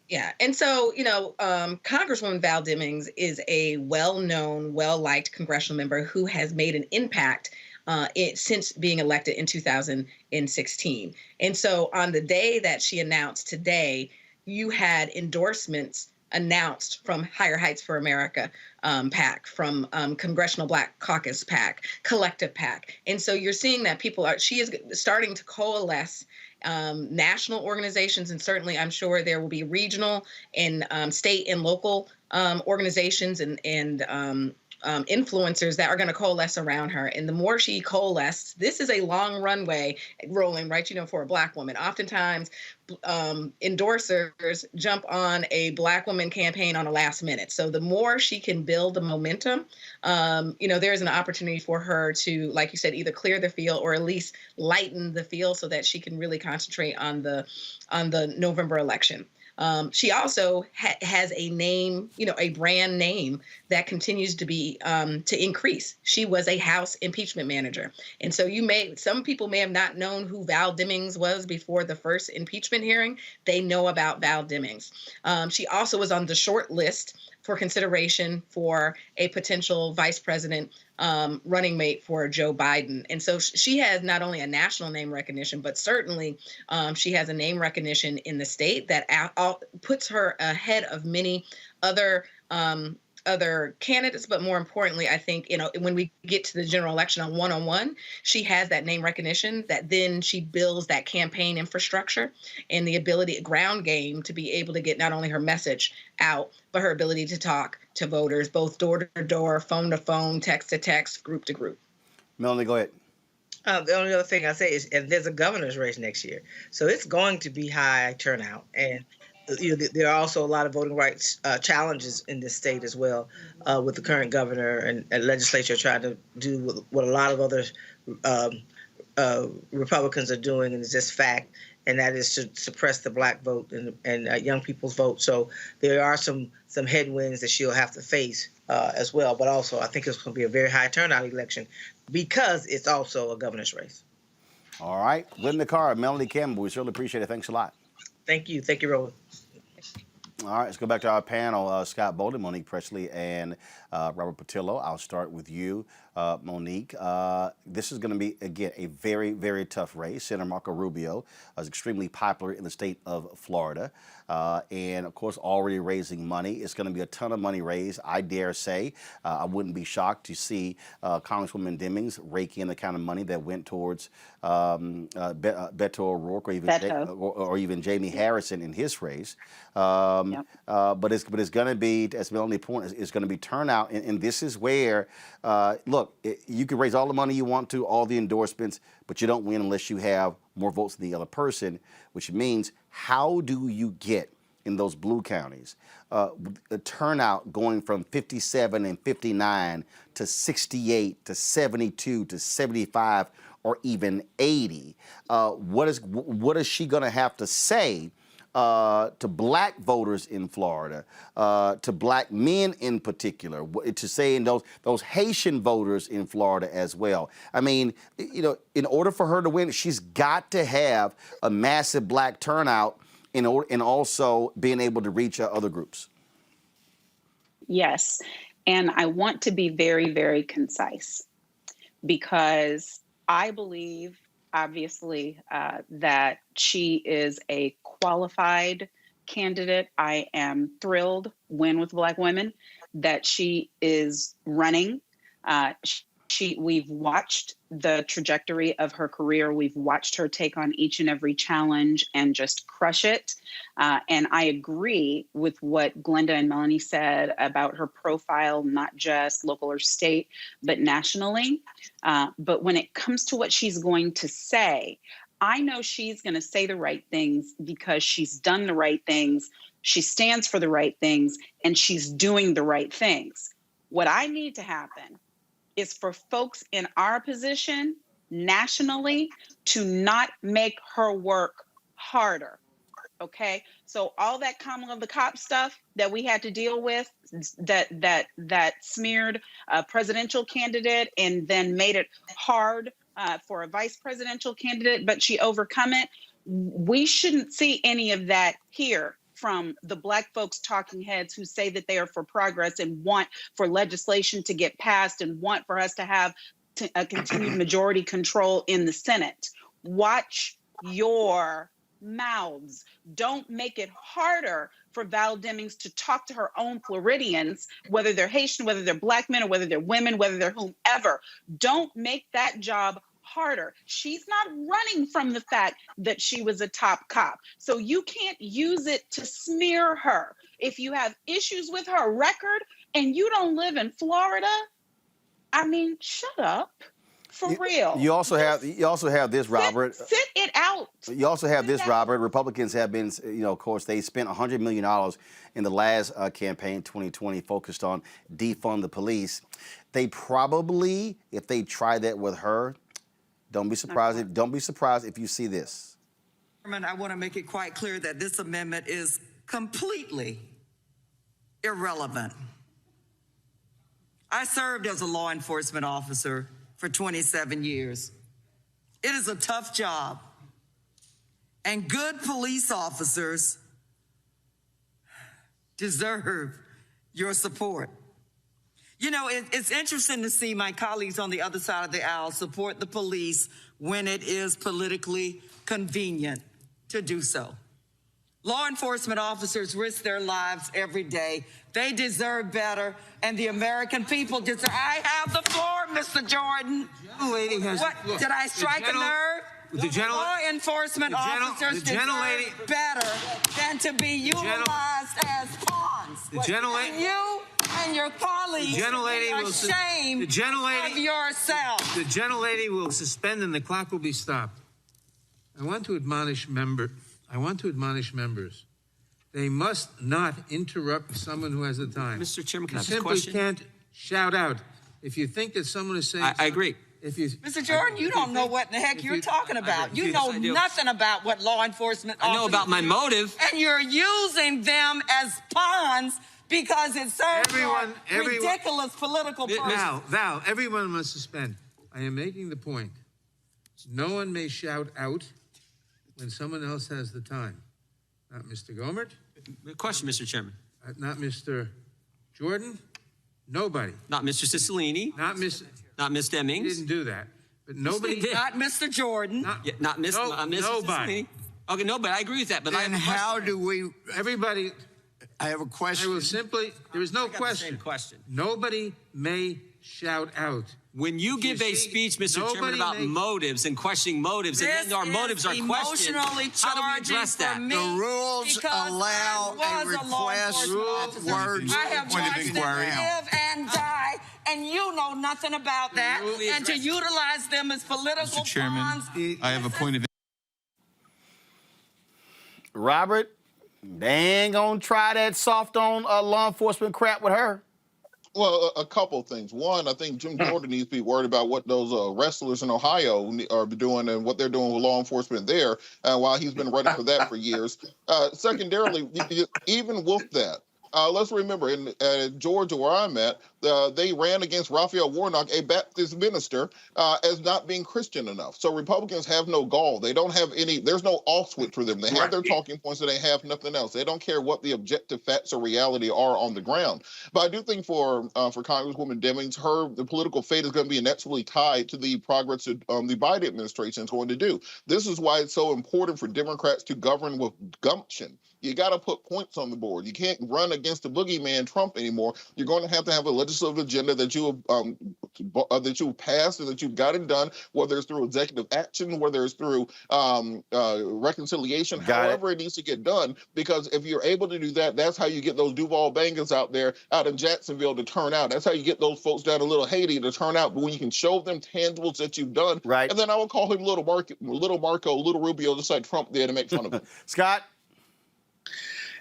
Yeah. And so, Congresswoman Val Demings is a well-known, well-liked congressional member who has made an impact since being elected in 2016. And so on the day that she announced today, you had endorsements announced from Higher Heights for America PAC, from Congressional Black Caucus PAC, Collective PAC. And so you're seeing that she is starting to coalesce national organizations, and certainly I'm sure there will be regional and state and local organizations and influencers that are going to coalesce around her. And the more she coalesces, this is a long runway, Roland, right? For a Black woman. Oftentimes, endorsers jump on a Black woman campaign on the last minute. So the more she can build the momentum, there's an opportunity for her to, like you said, either clear the field or at least lighten the field so that she can really concentrate on the November election. She also has a name, a brand name that continues to be to increase. She was a House impeachment manager. And so some people may have not known who Val Demings was before the first impeachment hearing. They know about Val Demings. She also was on the short list for consideration for a potential vice president running mate for Joe Biden. And so she has not only a national name recognition, but certainly she has a name recognition in the state that puts her ahead of many other candidates. But more importantly, I think, when we get to the general election on one-on-one, she has that name recognition that then she builds that campaign infrastructure and the ability, ground game, to be able to get not only her message out, but her ability to talk to voters, both door to door, phone to phone, text to text, group to group. Melanie, go ahead. The only other thing I say is, and there's a governor's race next year, so it's going to be high turnout. And there are also a lot of voting rights challenges in this state as well, with the current governor and legislature trying to do what a lot of other Republicans are doing, and it's just fact, and that is to suppress the Black vote and young people's vote. So there are some headwinds that she'll have to face as well. But also, I think it's going to be a very high turnout election because it's also a governor's race. All right. Linda Carr, Melanie Campbell, we certainly appreciate it. Thanks a lot. Thank you. Thank you, Roland. All right, let's go back to our panel. Scott Bolden, Monique Presley, and Robert Patillo. I'll start with you, Monique. This is going to be, again, a very, very tough race. Senator Marco Rubio is extremely popular in the state of Florida. And, of course, already raising money. It's going to be a ton of money raised, I dare say. I wouldn't be shocked to see Congresswoman Demings rake in the kind of money that went towards Beto O'Rourke or even Jamie Harrison in his race. But it's going to be, as Melanie pointed, it's going to be turnout. And this is where, look, you can raise all the money you want to, all the endorsements, but you don't win unless you have more votes than the other person, which means how do you get in those blue counties a turnout going from 57 and 59 to 68 to 72 to 75 or even 80? What is she going to have to say to black voters in Florida, to black men in particular, to say in those Haitian voters in Florida as well? I mean, you know, in order for her to win, she's got to have a massive black turnout and also being able to reach other groups. Yes, and I want to be very, very concise because I believe, obviously, that she is a qualified candidate. I am thrilled, win with Black women, that she is running. We've watched the trajectory of her career. We've watched her take on each and every challenge and just crush it. And I agree with what Glenda and Melanie said about her profile, not just local or state, but nationally. But when it comes to what she's going to say, I know she's going to say the right things because she's done the right things. She stands for the right things and she's doing the right things. What I need to happen is for folks in our position nationally to not make her work harder. Okay, so all that Kamala the cop stuff that we had to deal with, that smeared a presidential candidate and then made it hard for a vice presidential candidate, but she overcome it. We shouldn't see any of that here from the Black folks talking heads who say that they are for progress and want for legislation to get passed and want for us to have a continued majority control in the Senate. Watch your mouths. Don't make it harder for Val Demings to talk to her own Floridians, whether they're Haitian, whether they're Black men, or whether they're women, whether they're whomever. Don't make that job harder. She's not running from the fact that she was a top cop. So you can't use it to smear her. If you have issues with her record and you don't live in Florida, I mean, shut up. For real. You also have this, Robert. Sit it out. You also have this, Robert. Republicans have been, of course, they spent $100 million in the last campaign, 2020, focused on defund the police. They probably, if they try that with her, don't be surprised. Don't be surprised if you see this. I want to make it quite clear that this amendment is completely irrelevant. I served as a law enforcement officer for 27 years. It is a tough job, and good police officers deserve your support. You know, it's interesting to see my colleagues on the other side of the aisle support the police when it is politically convenient to do so. Law enforcement officers risk their lives every day. They deserve better, and the American people deserve. I have the floor, Mr. Jordan. Lady has, what? Look, did I strike a nerve? Law enforcement officers deserve better than to be utilized as pawns. And you and your colleagues are ashamed of yourself. The gentlelady will suspend and the clock will be stopped. I want to admonish members. They must not interrupt someone who has the time. Mr. Chairman, can I ask a simply question? Can't shout out. If you think that someone is saying I agree. Mr. Jordan, you don't know what in the heck you're talking about. You know nothing about what law enforcement officers I know about my motive. And you're using them as pawns because it serves ridiculous political purposes. Val, everyone must suspend. I am making the point. No one may shout out when someone else has the time. Not Mr. Gomert, Question, Mr. Chairman. Not Mr. Jordan. Nobody. Not Mr. Cicilline. Not Miss. Not Ms. Demings. He didn't do that. But nobody did. Not Mr. Jordan. Not Miss. Mr. Nobody. Cicilline. Okay, nobody. I agree with that. But I have And a question. how do we? Everybody. I have a question. I will simply. There is no question. Question. Nobody may shout out. When you give a speech, Mr. Chairman, about motives and questioning motives, and then our motives are questioned, how do we address that? The rules allow a request words. I have watched them live and die, and you know nothing about that. And to utilize them as political Mr. Chairman, pawns. I have a point of. Robert, they ain't gonna try that soft on law enforcement crap with her. Well, a couple things. One, I think Jim Jordan needs to be worried about what those wrestlers in Ohio are doing and what they're doing with law enforcement there, while he's been running for that for years. Secondarily, even with that, let's remember, in Georgia, where I'm at, they ran against Raphael Warnock, a Baptist minister, as not being Christian enough. So Republicans have no gall. They don't have any, there's no off switch for them. They have their talking points and they have nothing else. They don't care what the objective facts or reality are on the ground. But I do think for Congresswoman Demings, the political fate is going to be inexorably tied to the progress that the Biden administration is going to do. This is why it's so important for Democrats to govern with gumption. You got to put points on the board. You can't run against the boogeyman Trump anymore. You're going to have a legislative agenda that you have passed and that you've gotten done, whether it's through executive action, whether it's through reconciliation, however it needs to get done. Because if you're able to do that, that's how you get those Duval bangers out in Jacksonville to turn out. That's how you get those folks down in Little Haiti to turn out. But when you can show them tangibles that you've done, right? And then I would call him Little Marco, Little Rubio, just like Trump did, and make fun of him. Scott.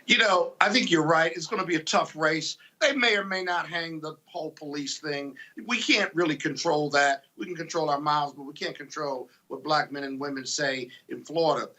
You know, I think you're right. It's going to be a tough race. They may or may not hang the whole police thing. We can't really control that. We can control our mouths, but we can't control what black men and women say in Florida.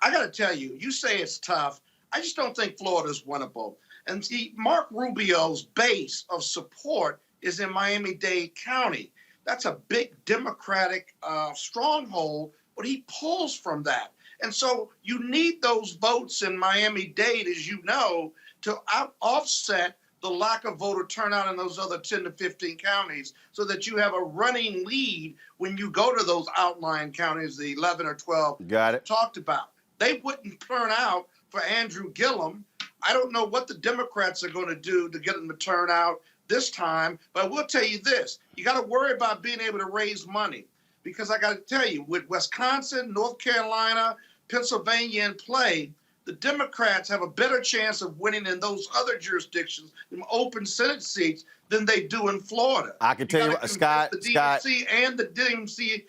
I got to tell you, you say it's tough. I just don't think Florida's winnable. And see, Mark Rubio's base of support is in Miami-Dade County. That's a big Democratic stronghold, but he pulls from that. And so you need those votes in Miami-Dade, as you know, to offset the lack of voter turnout in those other 10 to 15 counties so that you have a running lead when you go to those outlying counties, the 11 or 12 talked about. They wouldn't turn out for Andrew Gillum. I don't know what the Democrats are going to do to get them to turn out this time, but I will tell you this. You got to worry about being able to raise money because I got to tell you, with Wisconsin, North Carolina, Pennsylvania in play, the Democrats have a better chance of winning in those other jurisdictions, in open Senate seats, than they do in Florida. I can tell you, Scott, the DNC and the DNC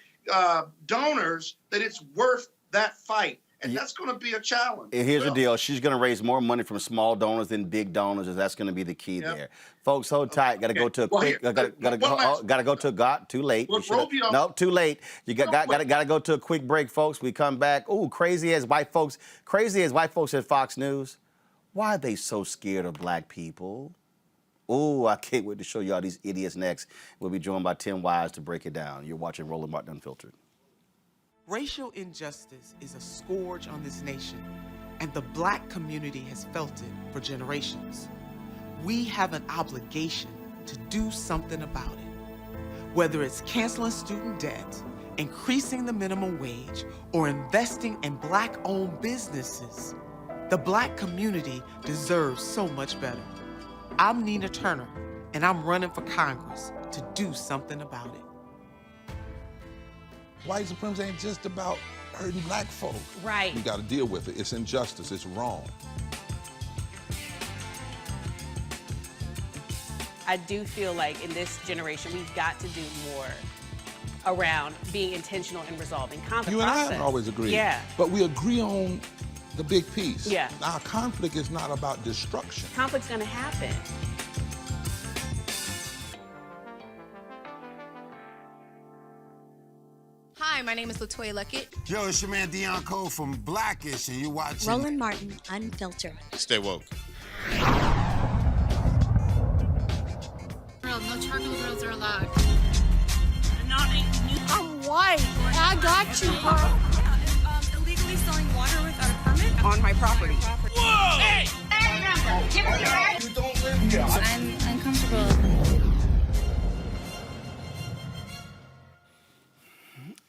donors that it's worth that fight. And that's going to be a challenge. And here's the deal. She's going to raise more money from small donors than big donors, and that's going to be the key there. Folks, hold tight. Got to go to a quick. Got to go to too late. No, too late. You got to go to a quick break, folks. We come back. Ooh, crazy as white folks at Fox News. Why are they so scared of black people? Ooh, I can't wait to show y'all these idiots next. We'll be joined by Tim Wise to break it down. You're watching Roland Martin Unfiltered. Racial injustice is a scourge on this nation, and the black community has felt it for generations. We have an obligation to do something about it. Whether it's canceling student debt, increasing the minimum wage, or investing in black-owned businesses, the black community deserves so much better. I'm Nina Turner, and I'm running for Congress to do something about it. White supremacy ain't just about hurting black folk. Right. We got to deal with it. It's injustice. It's wrong. I do feel like in this generation, we've got to do more around being intentional in resolving conflict. You and I haven't always agreed. Yeah. But we agree on the big piece. Yeah. Our conflict is not about destruction. Conflict's going to happen. Hi, my name is LaToya Luckett. Yo, it's your man Deion Cole from Blackish, and you're watching Roland Martin Unfiltered. Stay woke. No charcoal grills are allowed. I'm white. I got you, bro. Illegally selling water without a permit on my property. Whoa! Hey! Give me your right. You don't live here. I'm uncomfortable.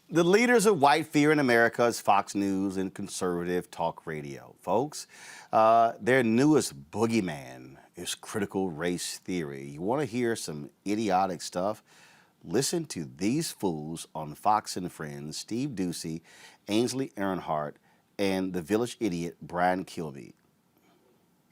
The leaders of white fear in America is Fox News and conservative talk radio. Folks, their newest boogeyman is critical race theory. You want to hear some idiotic stuff? Listen to these fools on Fox and Friends, Steve Doocy, Ainsley Earnhardt, and the village idiot Brian Kilby.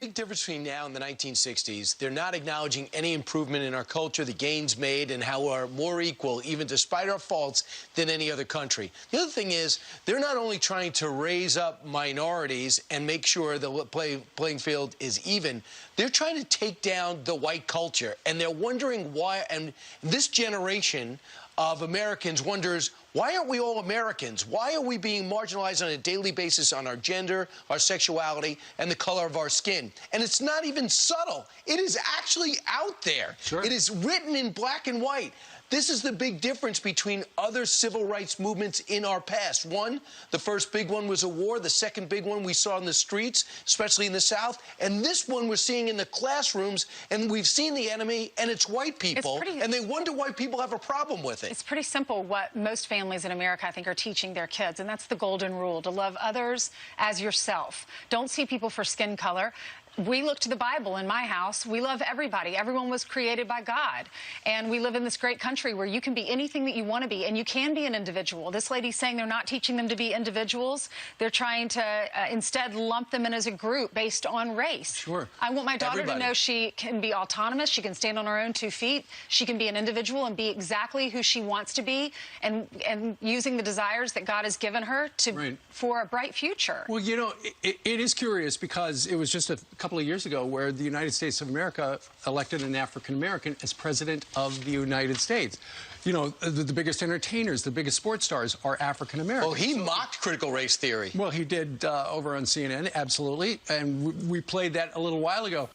Big difference between now and the 1960s. They're not acknowledging any improvement in our culture, the gains made, and how we're more equal, even despite our faults, than any other country. The other thing is, they're not only trying to raise up minorities and make sure the playing field is even, they're trying to take down the white culture. And they're wondering why, and this generation of Americans wonders, why aren't we all Americans? Why are we being marginalized on a daily basis on our gender, our sexuality, and the color of our skin? And it's not even subtle. It is actually out there. Sure. It is written in black and white. This is the big difference between other civil rights movements in our past. One, the first big one was a war. The second big one we saw in the streets, especially in the South. And this one we're seeing in the classrooms, and we've seen the enemy, and it's white people. And they wonder why people have a problem with it. It's pretty simple what most families in America, I think, are teaching their kids, and that's the golden rule, to love others as yourself. Don't see people for skin color. We look to the Bible in my house. We love everybody. Everyone was created by God. And we live in this great country where you can be anything that you want to be, and you can be an individual. This lady's saying they're not teaching them to be individuals. They're trying to instead lump them in as a group based on race. Sure. I want my daughter to know she can be autonomous. She can stand on her own 2 feet. She can be an individual and be exactly who she wants to be, and using the desires that God has given her to for a bright future. Well, you know, it is curious because it was just a couple of years ago where the United States of America elected an African-American as president of the United States. You know, the biggest entertainers, the biggest sports stars are African-American. Well, he mocked critical race theory. Well, he did over on CNN, absolutely. And we played that a little while ago.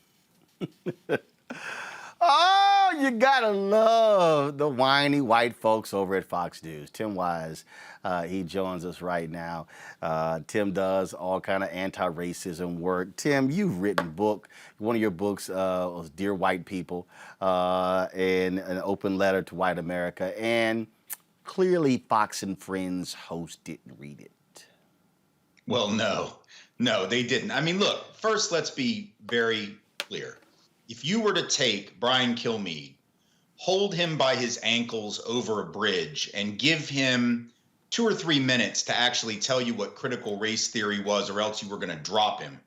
Oh, you gotta love the whiny white folks over at Fox News. Tim Wise, he joins us right now. Tim does all kind of anti-racism work. Tim, you've written a book. One of your books was Dear White People, and an open letter to white America. And clearly Fox and Friends host didn't read it. Well, no, they didn't. I mean, look, first, let's be very clear. If you were to take Brian Kilmeade, hold him by his ankles over a bridge, and give him 2 or 3 minutes to actually tell you what critical race theory was, or else you were going to drop him,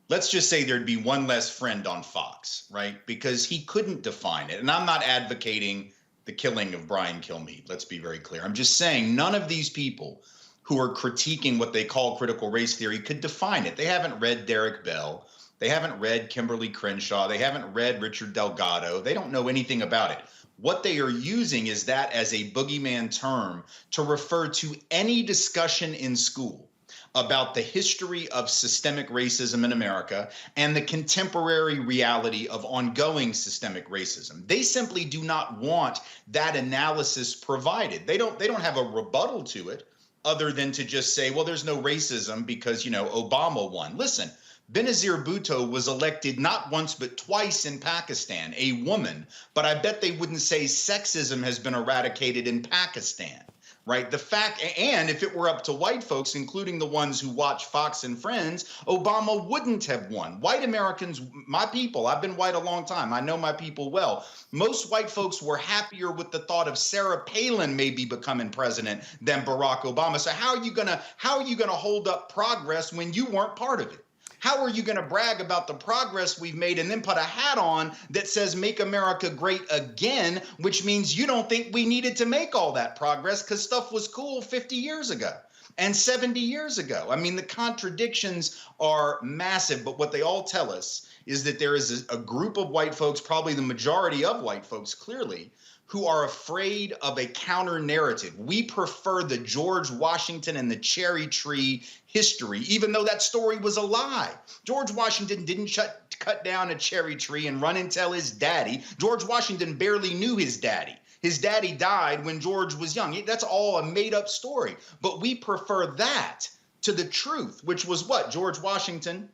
let's just say there'd be one less friend on Fox, right? Because he couldn't define it. And I'm not advocating the killing of Brian Kilmeade. Let's be very clear. I'm just saying none of these people who are critiquing what they call critical race theory could define it. They haven't read Derek Bell. They haven't read Kimberly Crenshaw. They haven't read Richard Delgado. They don't know anything about it. What they are using is that as a boogeyman term to refer to any discussion in school about the history of systemic racism in America and the contemporary reality of ongoing systemic racism. They simply do not want that analysis provided. They don't have a rebuttal to it other than to just say, well, there's no racism because, you know, Obama won. Listen, Benazir Bhutto was elected not once but twice in Pakistan, a woman, but I bet they wouldn't say sexism has been eradicated in Pakistan, right? The fact, and if it were up to white folks, including the ones who watch Fox and Friends, Obama wouldn't have won. White Americans, my people, I've been white a long time. I know my people well. Most white folks were happier with the thought of Sarah Palin maybe becoming president than Barack Obama. So how are you gonna hold up progress when you weren't part of it? How are you going to brag about the progress we've made and then put a hat on that says make America great again, which means you don't think we needed to make all that progress because stuff was cool 50 years ago and 70 years ago? I mean, the contradictions are massive, but what they all tell us is that there is a group of white folks, probably the majority of white folks clearly, who are afraid of a counter narrative. We prefer the George Washington and the cherry tree history, even though that story was a lie. George Washington didn't cut down a cherry tree and run and tell his daddy. George Washington barely knew his daddy. His daddy died when George was young. That's all a made-up story. But we prefer that to the truth, which was what? George Washington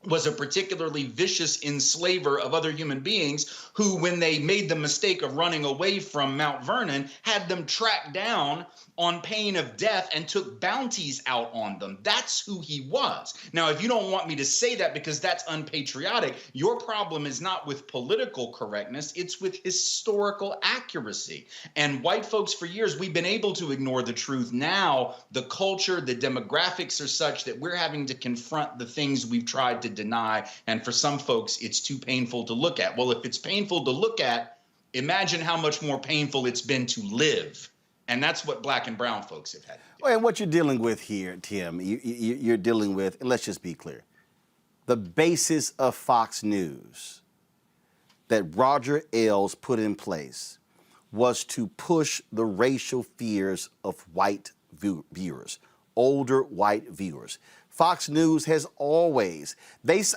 was a particularly vicious enslaver of other human beings who, when they made the mistake of running away from Mount Vernon, had them tracked down on pain of death and took bounties out on them. That's who he was. Now, if you don't want me to say that because that's unpatriotic, your problem is not with political correctness, it's with historical accuracy. And white folks, for years, we've been able to ignore the truth. Now, the culture, the demographics are such that we're having to confront the things we've tried to deny. And for some folks, it's too painful to look at. Well, if it's painful to look at, imagine how much more painful it's been to live. And that's what black and brown folks have had to do. Well, and what you're dealing with here, Tim, you're dealing with, and let's just be clear, the basis of Fox News that Roger Ailes put in place was to push the racial fears of white viewers, older white viewers. Fox News has always,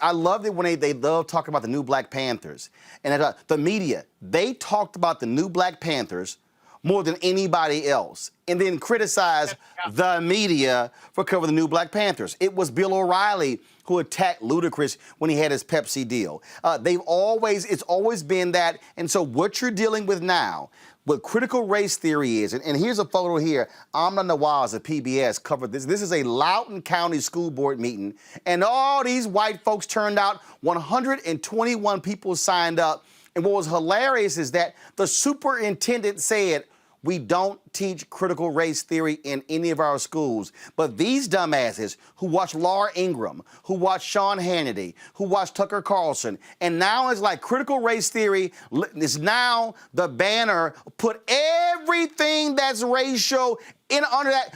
I love it when they love talking about the new Black Panthers. And the media, they talked about the new Black Panthers more than anybody else, and then criticize the media for covering the new Black Panthers. It was Bill O'Reilly who attacked Ludacris when he had his Pepsi deal. It's always been that. And so what you're dealing with now, what critical race theory is, and here's a photo here. Amna Nawaz of PBS covered this. This is a Loudoun County School Board meeting, and all these white folks turned out. 121 people signed up. And what was hilarious is that the superintendent said, we don't teach critical race theory in any of our schools. But these dumbasses who watch Laura Ingraham, who watch Sean Hannity, who watch Tucker Carlson, and now it's like critical race theory is now the banner, put everything that's racial in under that,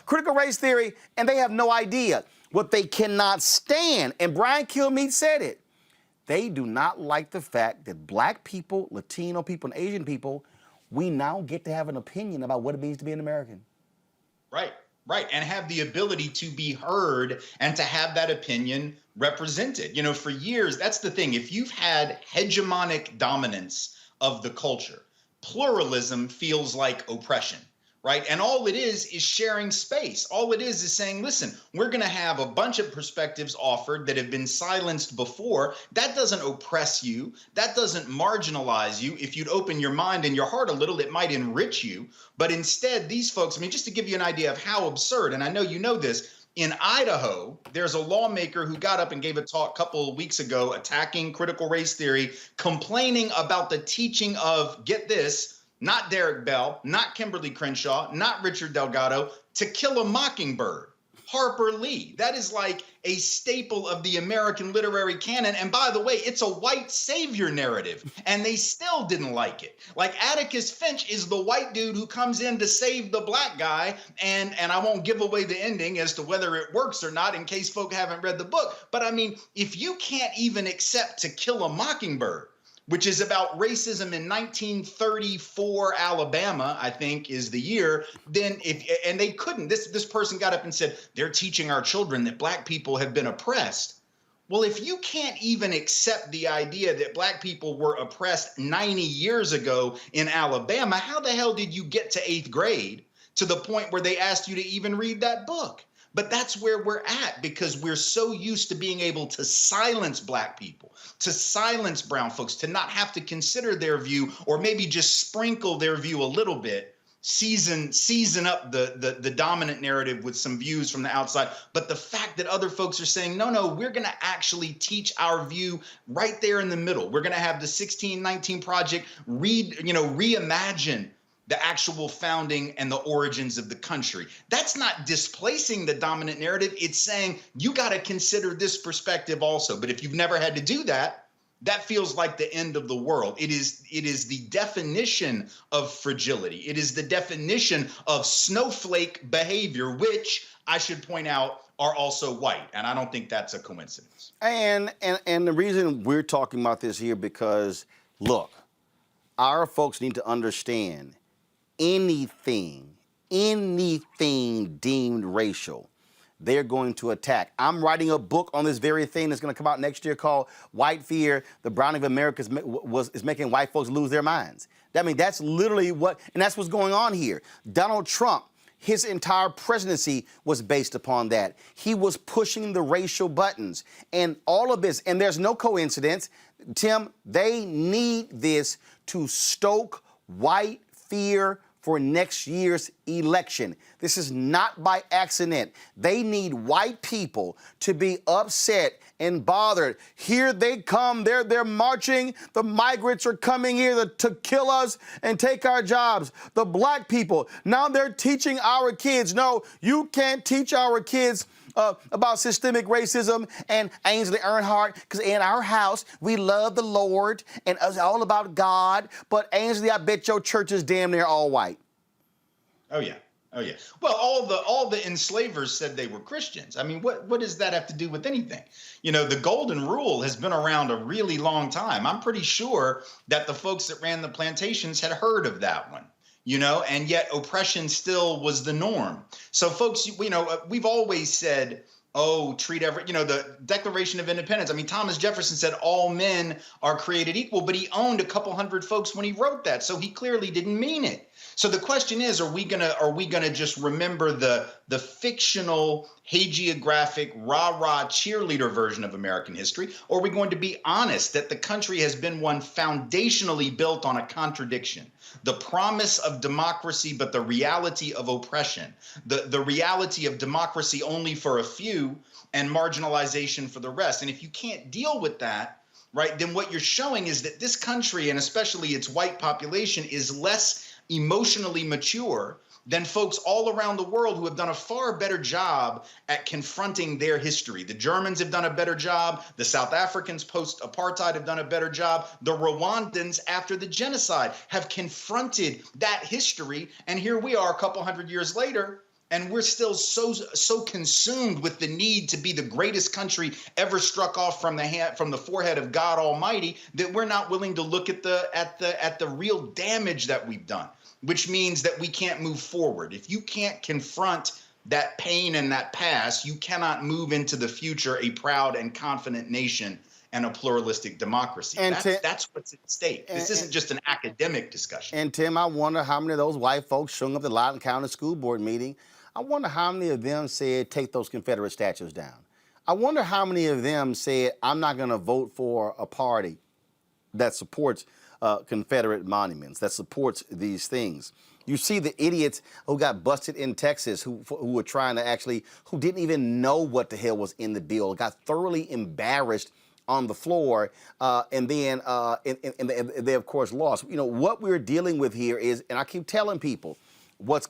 critical race theory, and they have no idea. What they cannot stand, and Brian Kilmeade said it, they do not like the fact that black people, Latino people, and Asian people, we now get to have an opinion about what it means to be an American. Right, and have the ability to be heard and to have that opinion represented. You know, for years, that's the thing. If you've had hegemonic dominance of the culture, pluralism feels like oppression. Right. And all it is sharing space. All it is saying, listen, we're going to have a bunch of perspectives offered that have been silenced before. That doesn't oppress you. That doesn't marginalize you. If you'd open your mind and your heart a little, it might enrich you. But instead, these folks, I mean, just to give you an idea of how absurd, and I know you know this, in Idaho, there's a lawmaker who got up and gave a talk a couple of weeks ago attacking critical race theory, complaining about the teaching of, get this, not Derek Bell, not Kimberly Crenshaw, not Richard Delgado, To Kill a Mockingbird, Harper Lee. That is like a staple of the American literary canon. And by the way, it's a white savior narrative, and they still didn't like it. Like Atticus Finch is the white dude who comes in to save the black guy, and I won't give away the ending as to whether it works or not in case folk haven't read the book. But I mean, if you can't even accept To Kill a Mockingbird, which is about racism in 1934 Alabama, I think is the year, then and they couldn't, this person got up and said, they're teaching our children that black people have been oppressed. Well, if you can't even accept the idea that black people were oppressed 90 years ago in Alabama, how the hell did you get to 8th grade to the point where they asked you to even read that book? But that's where we're at, because we're so used to being able to silence black people, to silence brown folks, to not have to consider their view, or maybe just sprinkle their view a little bit, season up the dominant narrative with some views from the outside. But the fact that other folks are saying, no, we're going to actually teach our view right there in the middle. We're going to have the 1619 Project reimagine the actual founding and the origins of the country. That's not displacing the dominant narrative. It's saying you got to consider this perspective also. But if you've never had to do that, that feels like the end of the world. It is the definition of fragility. It is the definition of snowflake behavior, which I should point out are also white. And I don't think that's a coincidence. And the reason we're talking about this here, because look, our folks need to understand anything deemed racial, they're going to attack. I'm writing a book on this very thing that's going to come out next year called White Fear, the Browning of America is making white folks lose their minds. I mean, that's literally and that's what's going on here. Donald Trump His entire presidency was based upon that. He was pushing the racial buttons and all of this. And there's no coincidence. Tim, they need this to stoke white fear for next year's election. This is not by accident. They need white people to be upset and bothered. Here they come. They're marching. The migrants are coming here to kill us and take our jobs. The black people, now they're teaching our kids. No, you can't teach our kids about systemic racism and Ainsley Earnhardt, because in our house, we love the Lord and it's all about God. But Ainsley, I bet your church is damn near all white. Oh, yeah. Oh, yeah. Well, all the enslavers said they were Christians. I mean, what does that have to do with anything? You know, the Golden Rule has been around a really long time. I'm pretty sure that the folks that ran the plantations had heard of that one. You know, and yet oppression still was the norm. So, folks, you know, we've always said, oh, treat the Declaration of Independence. I mean, Thomas Jefferson said all men are created equal, but he owned a couple hundred folks when he wrote that. So he clearly didn't mean it. So the question is, are we gonna just remember the fictional, hagiographic, rah-rah cheerleader version of American history? Or are we going to be honest that the country has been one foundationally built on a contradiction? The promise of democracy, but the reality of oppression, the reality of democracy only for a few and marginalization for the rest. And if you can't deal with that, right, then what you're showing is that this country, and especially its white population, is less emotionally mature than folks all around the world who have done a far better job at confronting their history. The Germans have done a better job. The South Africans post-apartheid have done a better job. The Rwandans after the genocide have confronted that history. And here we are a couple hundred years later, and we're still so consumed with the need to be the greatest country ever struck off from the forehead of God Almighty that we're not willing to look at the real damage that we've done, which means that we can't move forward. If you can't confront that pain and that past, you cannot move into the future a proud and confident nation and a pluralistic democracy. And that's what's at stake. This isn't just an academic discussion. And Tim, I wonder how many of those white folks showing up at the Loudoun County School Board meeting, I wonder how many of them said, take those Confederate statues down. I wonder how many of them said, I'm not going to vote for a party that supports Confederate monuments, that supports these things. You see the idiots who got busted in Texas who were trying to who didn't even know what the hell was in the bill, got thoroughly embarrassed on the floor, and then they, of course, lost. You know, what we're dealing with here is, and I keep telling people, I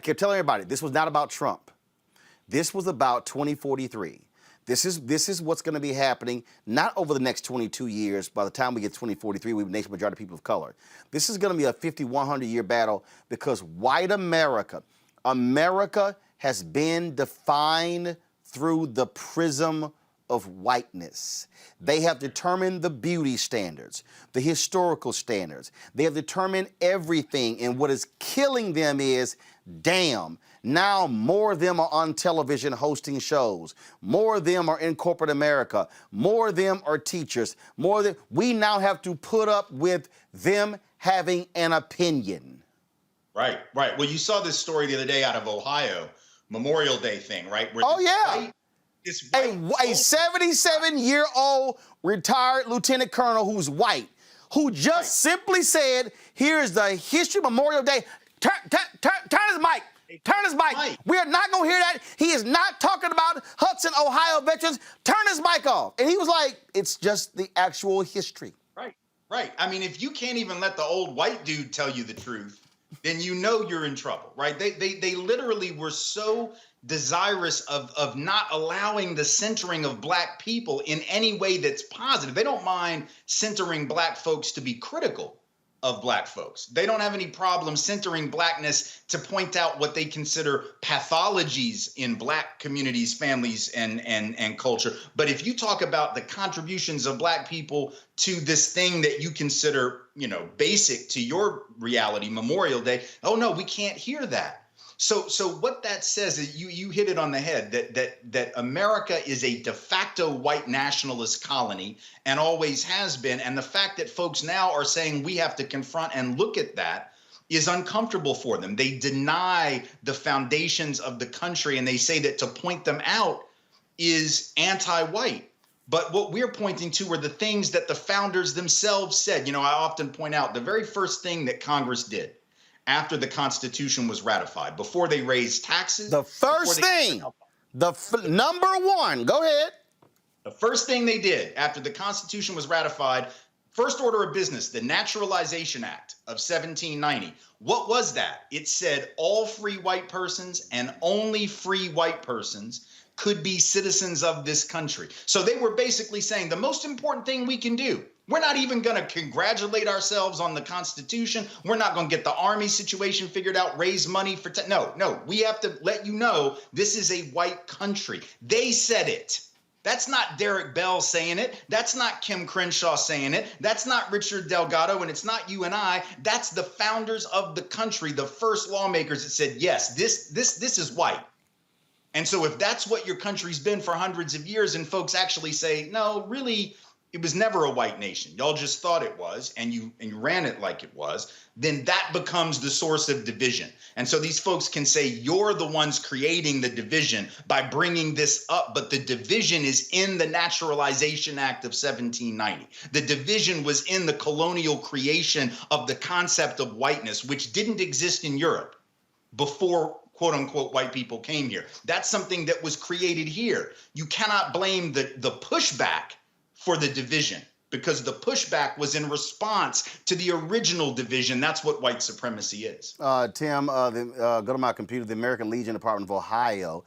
kept telling everybody, this was not about Trump. This was about 2043. This is what's going to be happening, not over the next 22 years. By the time we get 2043, we have a nation majority of people of color. This is going to be a 50, 100-year battle because white America has been defined through the prism of whiteness. They have determined the beauty standards, the historical standards. They have determined everything, and what is killing them is, damn, now more of them are on television hosting shows. More of them are in corporate America. More of them are teachers. We now have to put up with them having an opinion. Right. Well, you saw this story the other day out of Ohio, Memorial Day thing, right? A 77-year-old retired lieutenant colonel who's white, who just simply said, here's the history of Memorial Day. Turn his mic. Turn his mic. We are not going to hear that. He is not talking about Hudson, Ohio veterans. Turn his mic off. And he was like, it's just the actual history. Right. I mean, if you can't even let the old white dude tell you the truth, then you know you're in trouble, right? They literally were so desirous of not allowing the centering of black people in any way that's positive. They don't mind centering black folks to be critical of black folks. They don't have any problem centering blackness to point out what they consider pathologies in black communities, families, and culture. But if you talk about the contributions of black people to this thing that you consider, basic to your reality, Memorial Day, oh no, we can't hear that. So what that says is you hit it on the head, that America is a de facto white nationalist colony and always has been. And the fact that folks now are saying we have to confront and look at that is uncomfortable for them. They deny the foundations of the country, and they say that to point them out is anti-white. But what we're pointing to are the things that the founders themselves said. You know, I often point out the very first thing that Congress did after the Constitution was ratified, before they raised taxes. The first thing, number one, go ahead. The first thing they did after the Constitution was ratified, first order of business, the Naturalization Act of 1790. What was that? It said all free white persons and only free white persons could be citizens of this country. So they were basically saying the most important thing we can do, we're not even going to congratulate ourselves on the Constitution. We're not going to get the Army situation figured out, raise money for, no, we have to let you know this is a white country. They said it. That's not Derek Bell saying it. That's not Kim Crenshaw saying it. That's not Richard Delgado, and it's not you and I. That's the founders of the country, the first lawmakers that said, yes, this is white. And so if that's what your country's been for hundreds of years, and folks actually say, no, really, it was never a white nation. Y'all just thought it was, and you ran it like it was, then that becomes the source of division. And so these folks can say, you're the ones creating the division by bringing this up, but the division is in the Naturalization Act of 1790. The division was in the colonial creation of the concept of whiteness, which didn't exist in Europe before quote unquote white people came here. That's something that was created here. You cannot blame the pushback for the division, because the pushback was in response to the original division. That's what white supremacy is. Tim, go to my computer, the American Legion Department of Ohio,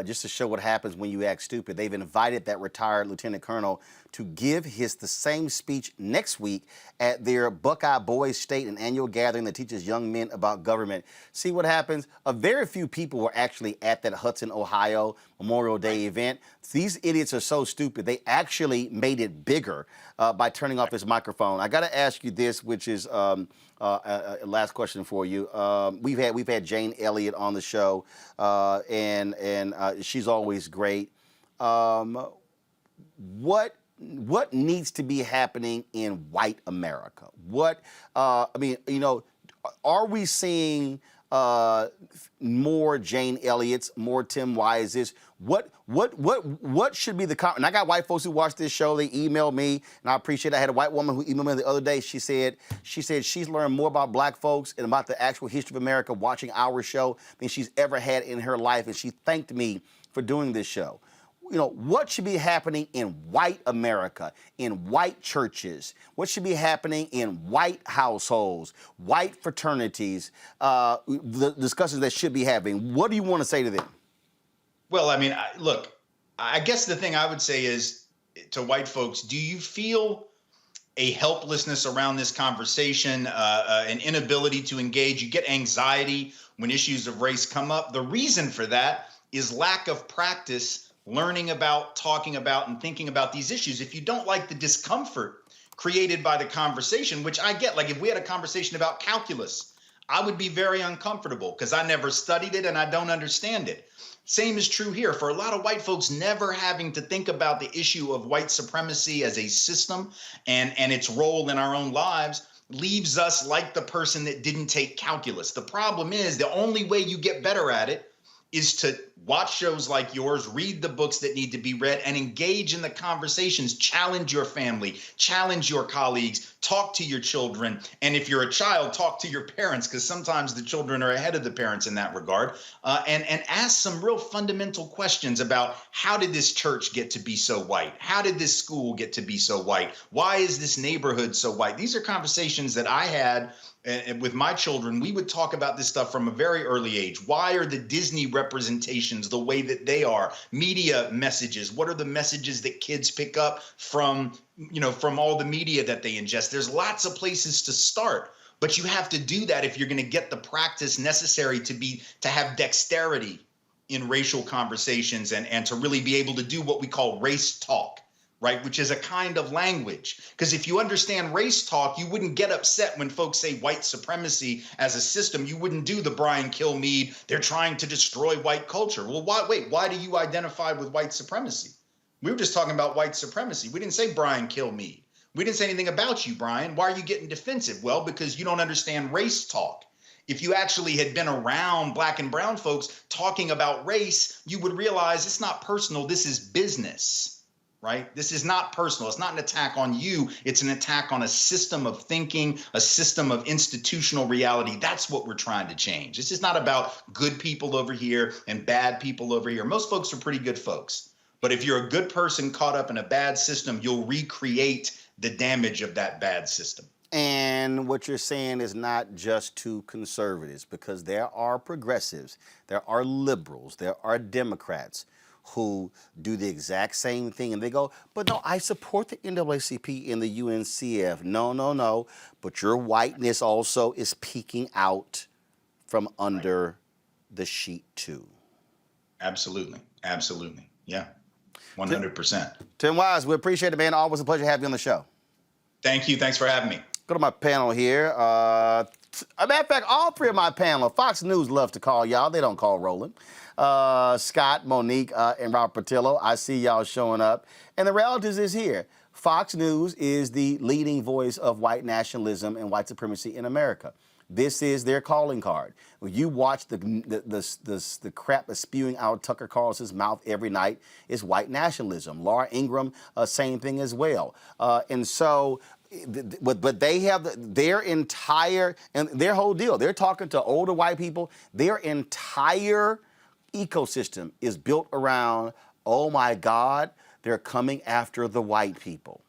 just to show what happens when you act stupid. They've invited that retired lieutenant colonel to give the same speech next week at their Buckeye Boys State, an annual gathering that teaches young men about government. See what happens? Very few people were actually at that Hudson, Ohio Memorial Day event. These idiots are so stupid. They actually made it bigger by turning off his microphone. I got to ask you this, which is last question for you. We've had Jane Elliott on the show, and she's always great. What needs to be happening in white America? Are we seeing more Jane Elliott's, more Tim Wise's? What should be the and I got white folks who watch this show. They emailed me, and I appreciate it. I had a white woman who emailed me the other day. She said she's learned more about black folks and about the actual history of America watching our show than she's ever had in her life, and she thanked me for doing this show. What should be happening in white America, in white churches? What should be happening in white households, white fraternities, the discussions that should be happening? What do you want to say to them? Well, I mean, look, I guess the thing I would say is to white folks, do you feel a helplessness around this conversation, an inability to engage? You get anxiety when issues of race come up. The reason for that is lack of practice learning about, talking about, and thinking about these issues. If you don't like the discomfort created by the conversation, which I get, like if we had a conversation about calculus, I would be very uncomfortable because I never studied it and I don't understand it. Same is true here for a lot of white folks never having to think about the issue of white supremacy as a system and its role in our own lives leaves us like the person that didn't take calculus. The problem is the only way you get better at it is to watch shows like yours, read the books that need to be read, and engage in the conversations. Challenge your family, challenge your colleagues, talk to your children. And if you're a child, talk to your parents, because sometimes the children are ahead of the parents in that regard. And ask some real fundamental questions about how did this church get to be so white? How did this school get to be so white? Why is this neighborhood so white? These are conversations that I had with my children. We would talk about this stuff from a very early age. Why are the Disney representations the way that they are? Media messages. What are the messages that kids pick up from all the media that they ingest? There's lots of places to start, but you have to do that if you're going to get the practice necessary to have dexterity in racial conversations and to really be able to do what we call race talk. Right, which is a kind of language. Because if you understand race talk, you wouldn't get upset when folks say white supremacy as a system. You wouldn't do the Brian Kilmeade, they're trying to destroy white culture. Well, why do you identify with white supremacy? We were just talking about white supremacy. We didn't say Brian Kilmeade. We didn't say anything about you, Brian. Why are you getting defensive? Well, because you don't understand race talk. If you actually had been around black and brown folks talking about race, you would realize it's not personal. This is business, right? This is not personal. It's not an attack on you. It's an attack on a system of thinking, a system of institutional reality. That's what we're trying to change. This is not about good people over here and bad people over here. Most folks are pretty good folks. But if you're a good person caught up in a bad system, you'll recreate the damage of that bad system. And what you're saying is not just to conservatives, because there are progressives, there are liberals, there are Democrats who do the exact same thing. And they go, but no, I support the NAACP and the UNCF. No. But your whiteness also is peeking out from under the sheet too. Absolutely. Yeah. 100%. Tim Wise, we appreciate it, man. Always a pleasure having you on the show. Thank you. Thanks for having me. Go to my panel here. As a matter of fact, all three of my panel, Fox News loves to call y'all. They don't call Roland. Scott, Monique, and Robert Patillo. I see y'all showing up. And the reality is here. Fox News is the leading voice of white nationalism and white supremacy in America. This is their calling card. When you watch the crap that's spewing out Tucker Carlson's mouth every night, is white nationalism. Laura Ingraham, same thing as well. And so, but they have their entire, and their whole deal. They're talking to older white people. Their entire ecosystem is built around, oh my God, they're coming after the white people.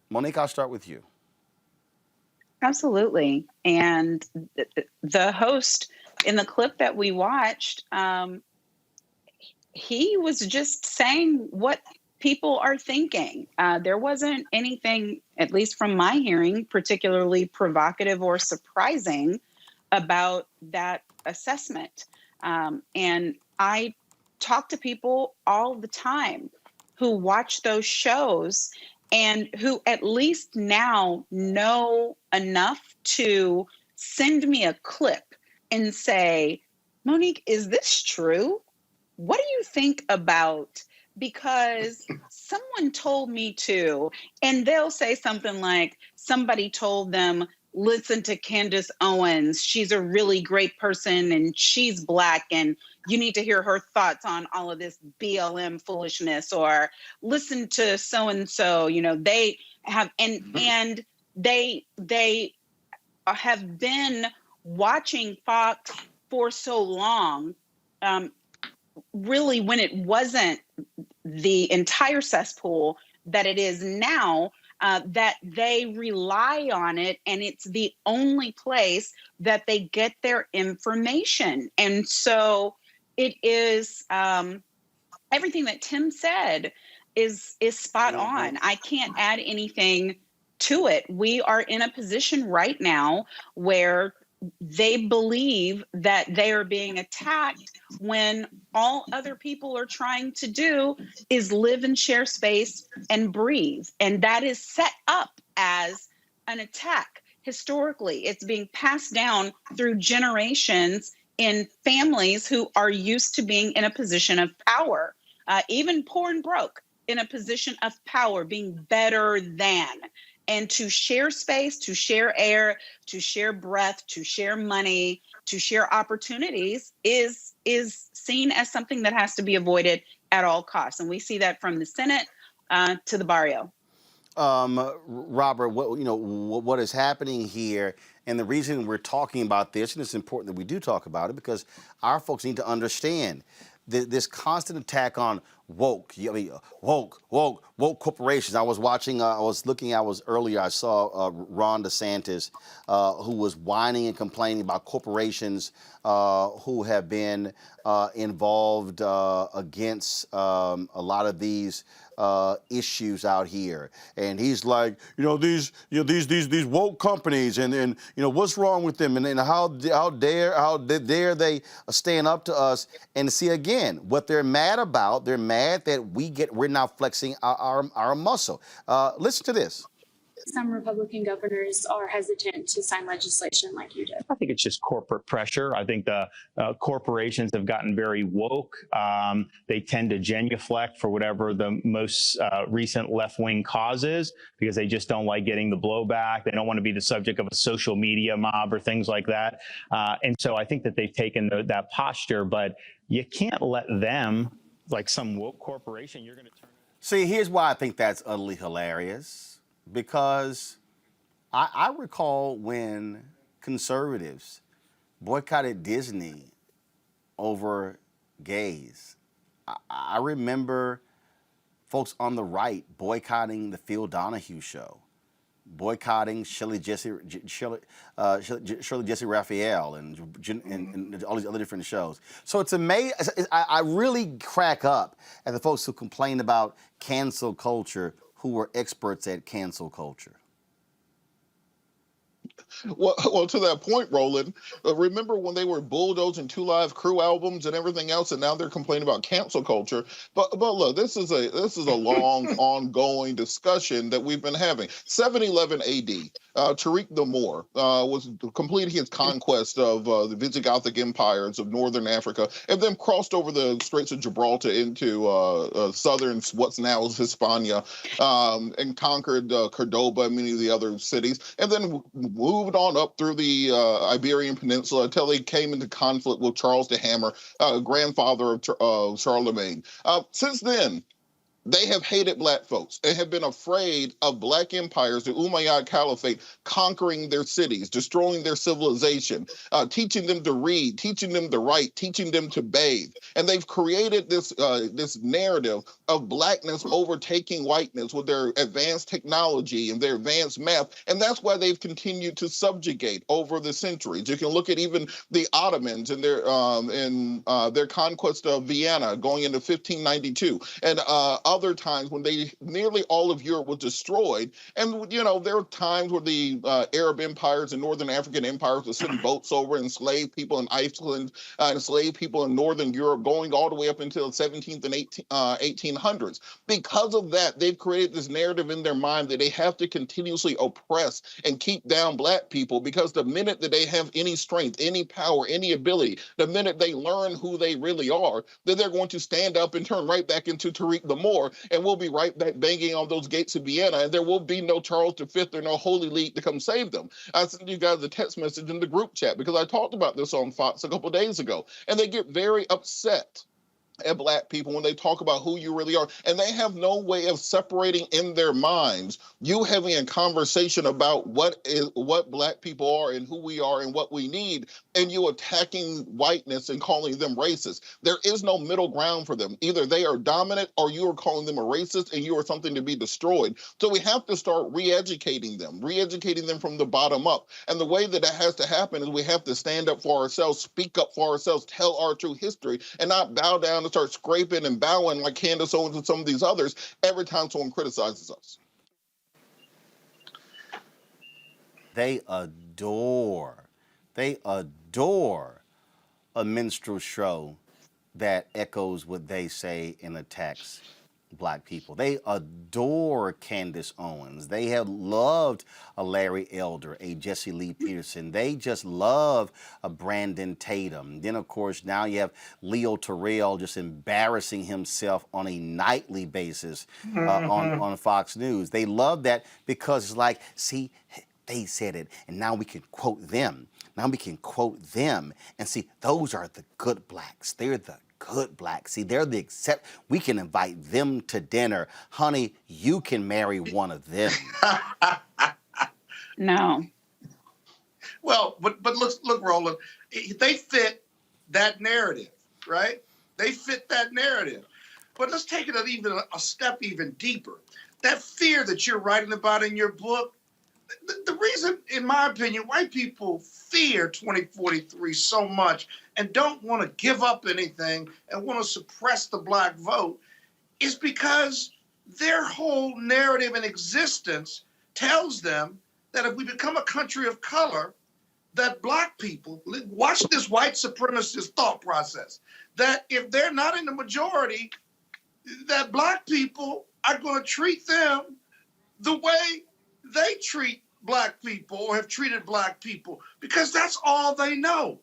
Monique, I'll start with you. Absolutely. And the host in the clip that we watched, he was just saying what people are thinking. There wasn't anything, at least from my hearing, particularly provocative or surprising about that assessment. And I talk to people all the time who watch those shows and who at least now know enough to send me a clip and say, Monique, is this true? What do you think about? Because someone told me to, and they'll say something like, somebody told them, listen to Candace Owens. She's a really great person and she's Black and you need to hear her thoughts on all of this BLM foolishness, or listen to so-and-so, they have, and they have been watching Fox for so long, really when it wasn't the entire cesspool that it is now, that they rely on it, and it's the only place that they get their information. And so it is, everything that Tim said is spot on. I can't add anything to it. We are in a position right now where they believe that they are being attacked when all other people are trying to do is live and share space and breathe. And that is set up as an attack. Historically, it's being passed down through generations in families who are used to being in a position of power, even poor and broke, in a position of power, being better than. And to share space, to share air, to share breath, to share money, to share opportunities is seen as something that has to be avoided at all costs. And we see that from the Senate to the barrio. Robert, what is happening here, and the reason we're talking about this, and it's important that we do talk about it, because our folks need to understand this constant attack on woke corporations. I was watching, earlier, I saw Ron DeSantis, who was whining and complaining about corporations who have been involved against a lot of these issues out here. And he's like, these woke companies, and what's wrong with them, and how dare they stand up to us. And see, again, what they're mad about, they're mad that we're now flexing our muscle. Listen to this. some Republican governors are hesitant to sign legislation like you did? I think it's just corporate pressure. I think the corporations have gotten very woke. They tend to genuflect for whatever the most recent left-wing cause is because they just don't like getting the blowback. They don't want to be the subject of a social media mob or things like that. And so I think that they've taken that posture, but you can't let them, like some woke corporation, you're going to turn. See, here's why I think that's utterly hilarious. Because I recall when conservatives boycotted Disney over gays. I remember folks on the right boycotting the Phil Donahue show, boycotting Shirley Jesse Raphael and all these other different shows. So it's amazing. I really crack up at the folks who complain about cancel culture who were experts at cancel culture. Well, to that point, Roland, remember when they were bulldozing Two Live Crew albums and everything else, and now they're complaining about cancel culture. But look, this is a long, ongoing discussion that we've been having. 711 AD, Tariq the Moor was completing his conquest of the Visigothic empires of northern Africa, and then crossed over the Straits of Gibraltar into southern what's now Hispania, and conquered Cordoba and many of the other cities, and then moved on up through the Iberian Peninsula until they came into conflict with Charles the Hammer, grandfather of Charlemagne. Since then, they have hated black folks and have been afraid of black empires, the Umayyad Caliphate, conquering their cities, destroying their civilization, teaching them to read, teaching them to write, teaching them to bathe. And they've created this narrative of blackness overtaking whiteness with their advanced technology and their advanced math. And that's why they've continued to subjugate over the centuries. You can look at even the Ottomans and their conquest of Vienna going into 1592 and other times when nearly all of Europe was destroyed. And, you know, there were times where the Arab empires and Northern African empires would send boats over and enslave people in Iceland, enslave people in Northern Europe, going all the way up until the 17th and 1800s. Because of that, they've created this narrative in their mind that they have to continuously oppress and keep down black people, because the minute that they have any strength, any power, any ability, the minute they learn who they really are, then they're going to stand up and turn right back into Tariq the Moor, and we'll be right back banging on those gates of Vienna, and there will be no Charles V or no Holy League to come save them. I sent you guys a text message in the group chat because I talked about this on Fox a couple days ago, and they get very upset at black people when they talk about who you really are, and they have no way of separating in their minds you having a conversation about what black people are and who we are and what we need, and you attacking whiteness and calling them racist. There is no middle ground for them. Either they are dominant or you are calling them a racist and you are something to be destroyed. So we have to start re-educating them from the bottom up. And the way that has to happen is we have to stand up for ourselves, speak up for ourselves, tell our true history, and not bow down and start scraping and bowing like Candace Owens and some of these others every time someone criticizes us. They adore a minstrel show that echoes what they say and attacks black people. They adore Candace Owens. They have loved a Larry Elder, a Jesse Lee Peterson. They just love a Brandon Tatum. Then, of course, now you have Leo Terrell just embarrassing himself on a nightly basis on Fox News. They love that because it's like, see, they said it, and now we can quote them. Now we can quote them and see, those are the good blacks. They're the good blacks. See, they're the we can invite them to dinner. Honey, you can marry one of them. No. Well, but look, Roland, they fit that narrative, right? They fit that narrative. But let's take it even a step even deeper. That fear that you're writing about in your book, the reason, in my opinion, white people fear 2043 so much and don't want to give up anything and want to suppress the black vote is because their whole narrative and existence tells them that if we become a country of color, that black people, watch this white supremacist thought process, that if they're not in the majority, that black people are going to treat them the way they treat black people or have treated black people because that's all they know.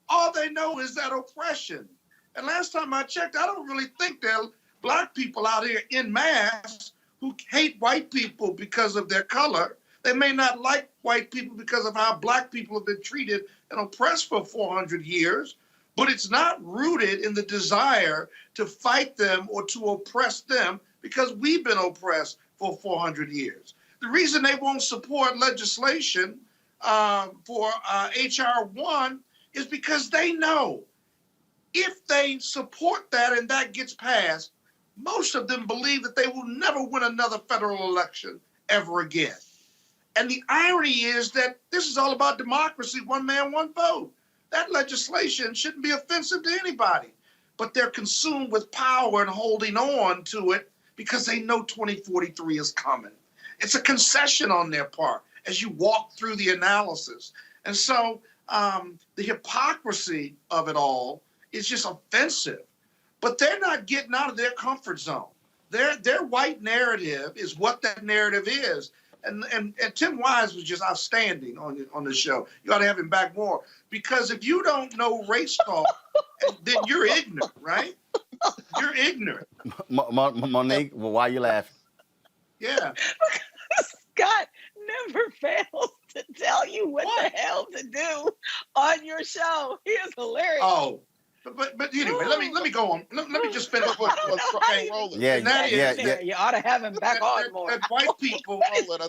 All they know is that oppression. And last time I checked, I don't really think there are black people out here in mass who hate white people because of their color. They may not like white people because of how black people have been treated and oppressed for 400 years, but it's not rooted in the desire to fight them or to oppress them because we've been oppressed for 400 years. The reason they won't support legislation for HR1 is because they know if they support that and that gets passed, most of them believe that they will never win another federal election ever again. And the irony is that this is all about democracy, one man, one vote. That legislation shouldn't be offensive to anybody, but they're consumed with power and holding on to it because they know 2043 is coming. It's a concession on their part as you walk through the analysis. And so the hypocrisy of it all is just offensive, but they're not getting out of their comfort zone. Their white narrative is what that narrative is. And Tim Wise was just outstanding on the show. You ought to have him back more, because if you don't know race talk, then you're ignorant, right? You're ignorant. Monique, well, why are you laughing? Yeah. Scott never fails to tell you what the hell to do on your show. He is hilarious. Oh, but anyway, let me go on. Let me just finish what's rolling. Yeah. You ought to have him back on more. That white people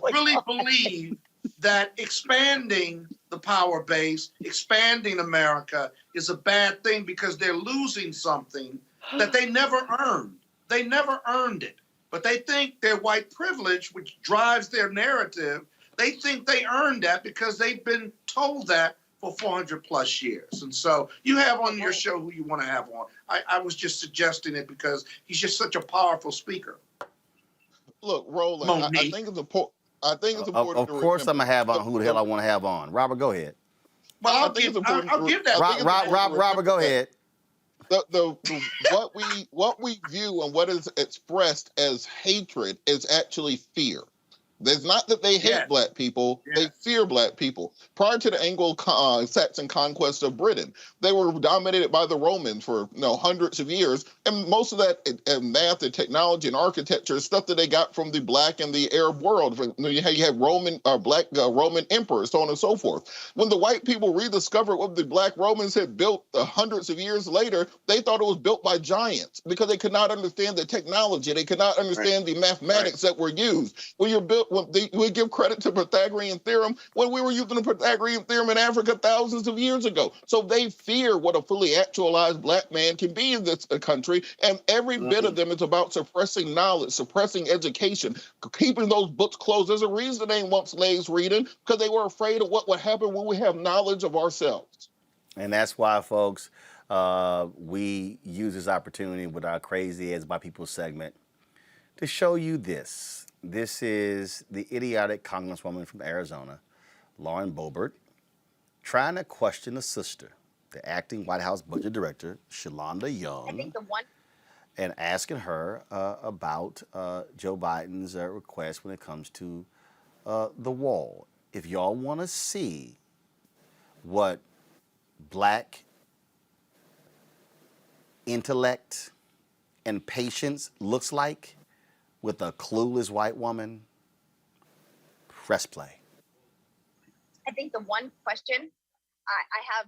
really believe that expanding the power base, expanding America is a bad thing because they're losing something that they never earned. They never earned it. But they think their white privilege, which drives their narrative, they think they earned that because they've been told that for 400 plus years. And so you have on your show who you want to have on. I was just suggesting it because he's just such a powerful speaker. Look, Roland, I think it's important. Of course, I'm gonna have on who the hell I want to have on. Robert, go ahead. Well, I'll give that. Robert, go ahead. What we view and what is expressed as hatred is actually fear. There's not that they hate black people, they fear black people. Prior to the Anglo-Saxon conquest of Britain, they were dominated by the Romans for hundreds of years, and most of that math and technology and architecture is stuff that they got from the black and the Arab world. You had Roman emperors, so on and so forth. When the white people rediscovered what the black Romans had built hundreds of years later, they thought it was built by giants because they could not understand the technology, they could not understand the mathematics that were used. When you're built, we give credit to Pythagorean theorem when we were using the Pythagorean theorem in Africa thousands of years ago. So they fear what a fully actualized black man can be in this country, and every bit of them is about suppressing knowledge, suppressing education, keeping those books closed. There's a reason they ain't want slaves reading, because they were afraid of what would happen when we have knowledge of ourselves. And that's why, folks, we use this opportunity with our Crazy As by People segment to show you this. This is the idiotic congresswoman from Arizona, Lauren Boebert, trying to question the sister, the acting White House budget director, Shalonda Young, and asking her about Joe Biden's request when it comes to the wall. If y'all want to see what black intellect and patience looks like with a clueless white woman, press play. I think the one question I have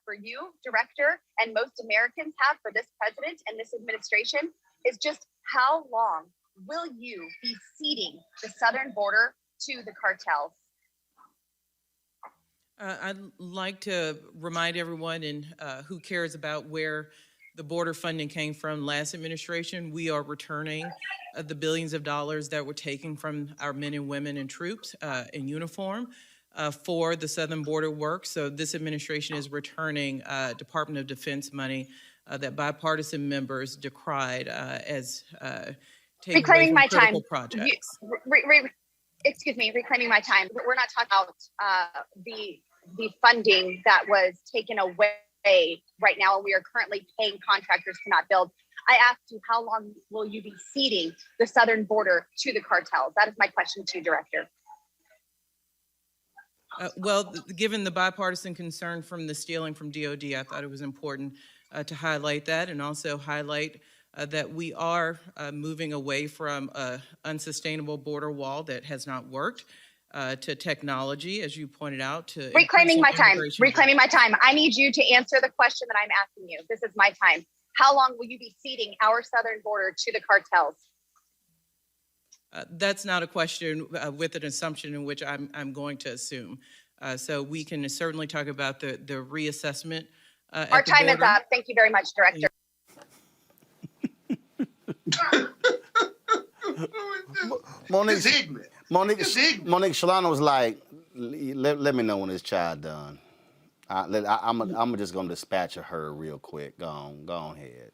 for you, Director, and most Americans have for this president and this administration is just how long will you be ceding the southern border to the cartels? I'd like to remind everyone who cares about where the border funding came from last administration. We are returning the billions of dollars that were taken from our men and women and troops in uniform for the southern border work. So this administration is returning Department of Defense money that bipartisan members decried as taking reclaiming away from my critical time. projects. Excuse me, reclaiming my time. We're not talking about the funding that was taken away right now, and we are currently paying contractors to not build. I asked you, how long will you be ceding the southern border to the cartels? That is my question to you, Director. Well, given the bipartisan concern from the stealing from DOD, I thought it was important to highlight that and also highlight that we are moving away from an unsustainable border wall that has not worked to technology, as you pointed out, to reclaiming my time. Reclaiming my time. I need you to answer the question that I'm asking you. This is my time. How long will you be ceding our southern border to the cartels? That's not a question with an assumption in which I'm going to assume. So we can certainly talk about the reassessment. Our time is up. Thank you very much, Director. Monique Shalana was like, let me know when this child done. I'm just gonna dispatch her real quick. Go ahead.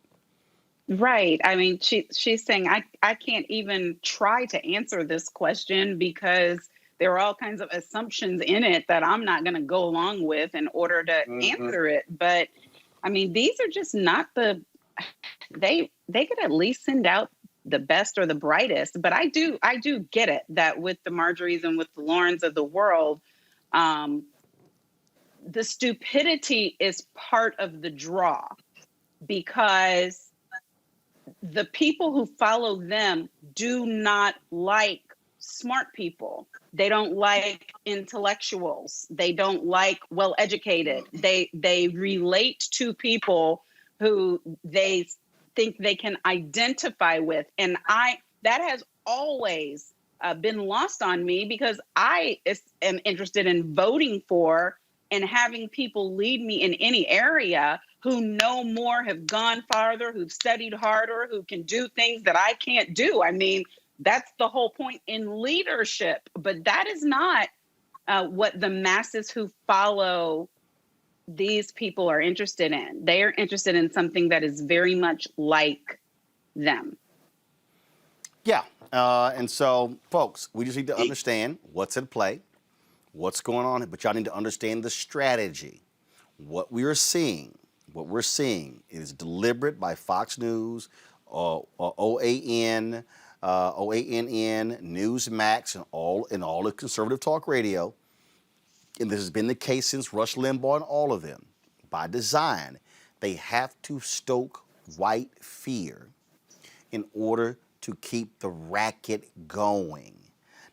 Right. I mean, she's saying I can't even try to answer this question because there are all kinds of assumptions in it that I'm not going to go along with in order to answer it. But I mean, these are just not they could at least send out the best or the brightest. But I do get it that with the Marjories and with the Laurens of the world, the stupidity is part of the draw because the people who follow them do not like smart people. They don't like intellectuals. They don't like well-educated. They relate to people who they think they can identify with. And that has always been lost on me because I am interested in voting for and having people lead me in any area who know more, have gone farther, who've studied harder, who can do things that I can't do. I mean, that's the whole point in leadership. But that is not what the masses who follow these people are interested in. They are interested in something that is very much like them. Yeah. And so, folks, we just need to understand what's at play, what's going on, but y'all need to understand the strategy. What we're seeing is deliberate by Fox News, OAN, OANN, Newsmax, and all the conservative talk radio. And this has been the case since Rush Limbaugh and all of them. By design, they have to stoke white fear in order to keep the racket going.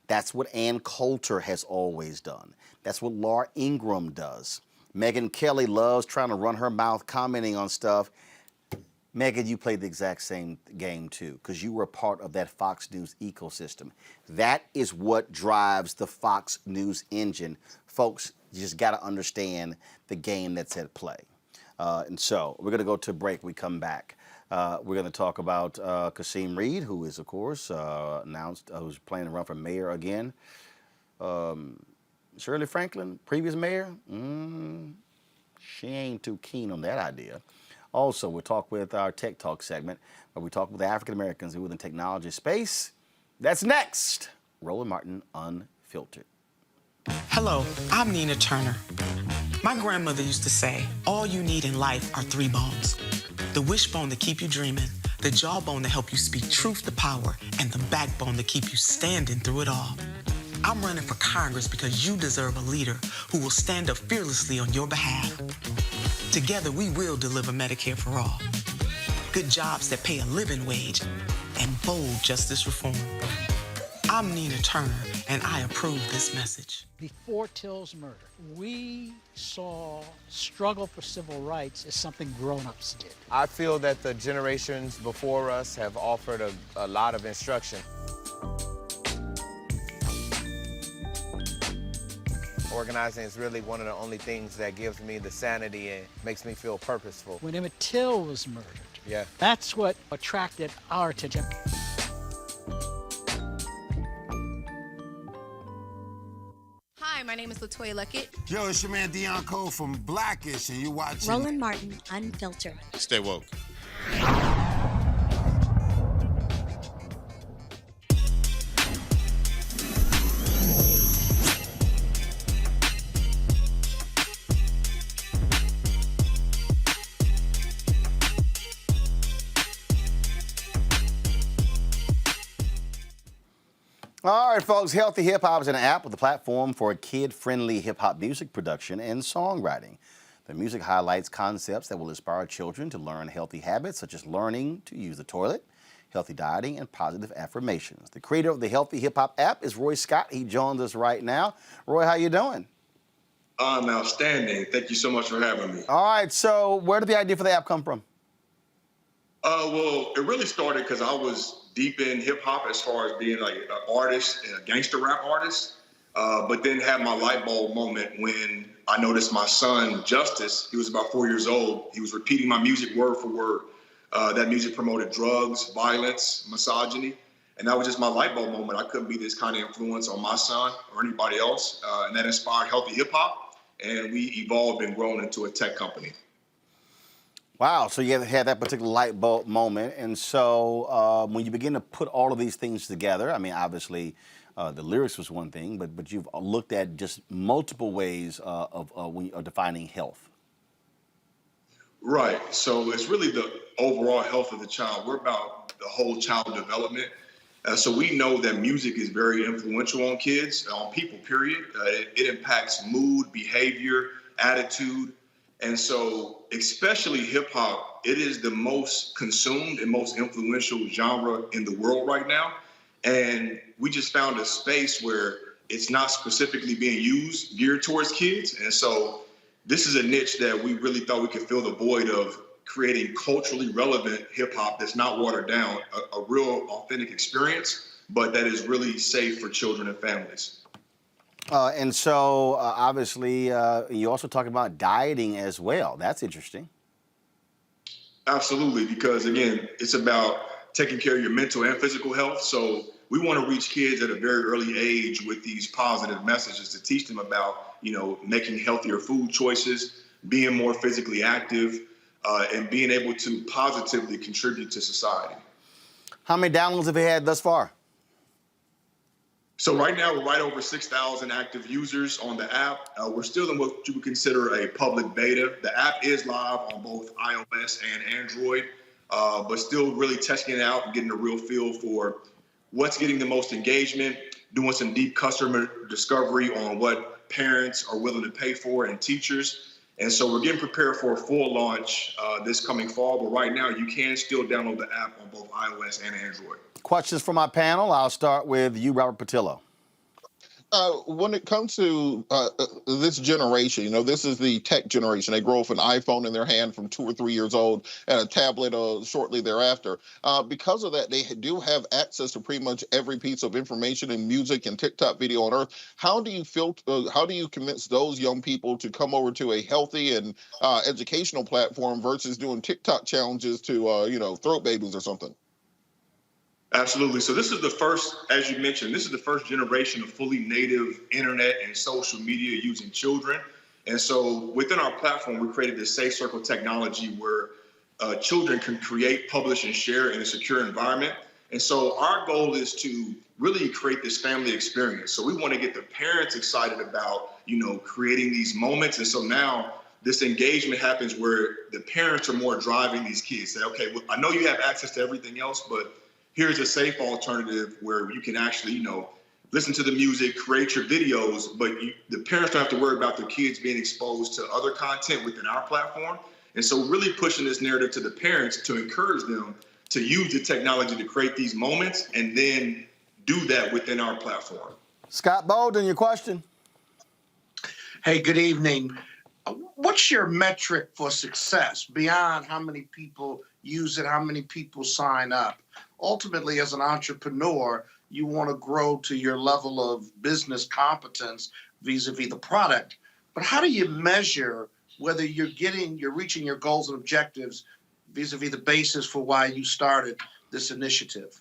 That's what Ann Coulter has always done. That's what Laura Ingraham does. Megyn Kelly loves trying to run her mouth commenting on stuff. Megyn, you played the exact same game too, because you were a part of that Fox News ecosystem. That is what drives the Fox News engine. Folks, you just got to understand the game that's at play. And so we're going to go to break. We come back. We're going to talk about Kasim Reed, who is, of course, announced who's planning to run for mayor again. Shirley Franklin, previous mayor, she ain't too keen on that idea. Also, we'll talk with our Tech Talk segment, where we talk with African Americans who are in the technology space. That's next. Roland Martin Unfiltered. Hello, I'm Nina Turner. My grandmother used to say, all you need in life are 3 bones. The wishbone to keep you dreaming, the jawbone to help you speak truth to power, and the backbone to keep you standing through it all. I'm running for Congress because you deserve a leader who will stand up fearlessly on your behalf. Together, we will deliver Medicare for all, good jobs that pay a living wage, and bold justice reform. I'm Nina Turner, and I approve this message. Before Till's murder, we saw struggle for civil rights as something grown-ups did. I feel that the generations before us have offered a lot of instruction. Organizing is really one of the only things that gives me the sanity and makes me feel purposeful. When Emmett Till was murdered, yeah, that's what attracted our attention. Hi, my name is LaToya Luckett. Yo, it's your man Deion Cole from Blackish, and you watching Roland Martin Unfiltered. Stay woke. All right, folks, Healthy Hip Hop is an app with a platform for kid-friendly hip-hop music production and songwriting. The music highlights concepts that will inspire children to learn healthy habits, such as learning to use the toilet, healthy dieting, and positive affirmations. The creator of the Healthy Hip Hop app is Roy Scott. He joins us right now. Roy, how you doing? I'm outstanding. Thank you so much for having me. All right, so where did the idea for the app come from? Well, it really started because I was deep in hip hop as far as being like an artist, a gangster rap artist, but then had my light bulb moment when I noticed my son, Justice, he was about 4 years old. He was repeating my music word for word. That music promoted drugs, violence, misogyny. And that was just my light bulb moment. I couldn't be this kind of influence on my son or anybody else. And that inspired Healthy Hip Hop. And we evolved and grown into a tech company. Wow, so you had that particular light bulb moment. And so when you begin to put all of these things together, I mean, obviously the lyrics was one thing, but you've looked at just multiple ways of defining health. Right, so it's really the overall health of the child. We're about the whole child development. So we know that music is very influential on kids, on people, period. It impacts mood, behavior, attitude. And so especially hip hop, it is the most consumed and most influential genre in the world right now. And we just found a space where it's not specifically being used, geared towards kids. And so this is a niche that we really thought we could fill the void of, creating culturally relevant hip hop that's not watered down, a real authentic experience, but that is really safe for children and families. And so obviously you also talk about dieting as well. That's interesting. Absolutely, because again, it's about taking care of your mental and physical health. So we want to reach kids at a very early age with these positive messages to teach them about, making healthier food choices, being more physically active, and being able to positively contribute to society. How many downloads have you had thus far? So right now we're right over 6,000 active users on the app. We're still in what you would consider a public beta. The app is live on both iOS and Android, but still really testing it out and getting a real feel for what's getting the most engagement, doing some deep customer discovery on what parents are willing to pay for and teachers. And so we're getting prepared for a full launch this coming fall, but right now you can still download the app on both iOS and Android. Questions for my panel. I'll start with you, Robert Patillo. When it comes to this generation, this is the tech generation. They grow up with an iPhone in their hand from 2 or 3 years old and a tablet shortly thereafter. Because of that, they do have access to pretty much every piece of information and music and TikTok video on earth. How do you convince those young people to come over to a healthy and educational platform versus doing TikTok challenges to, throat babies or something? Absolutely. So this is the first, as you mentioned, this is the first generation of fully native internet and social media using children. And so within our platform, we created this safe circle technology where children can create, publish, and share in a secure environment. And so our goal is to really create this family experience. So we want to get the parents excited about, creating these moments. And so now this engagement happens where the parents are more driving these kids. Say, okay, well, I know you have access to everything else, but here's a safe alternative where you can actually, listen to the music, create your videos, but the parents don't have to worry about their kids being exposed to other content within our platform. And so really pushing this narrative to the parents to encourage them to use the technology to create these moments and then do that within our platform. Scott Bolden, your question. Hey, good evening. What's your metric for success beyond how many people use it, how many people sign up? Ultimately, as an entrepreneur, you want to grow to your level of business competence vis-a-vis the product. But how do you measure whether you're reaching your goals and objectives vis-a-vis the basis for why you started this initiative?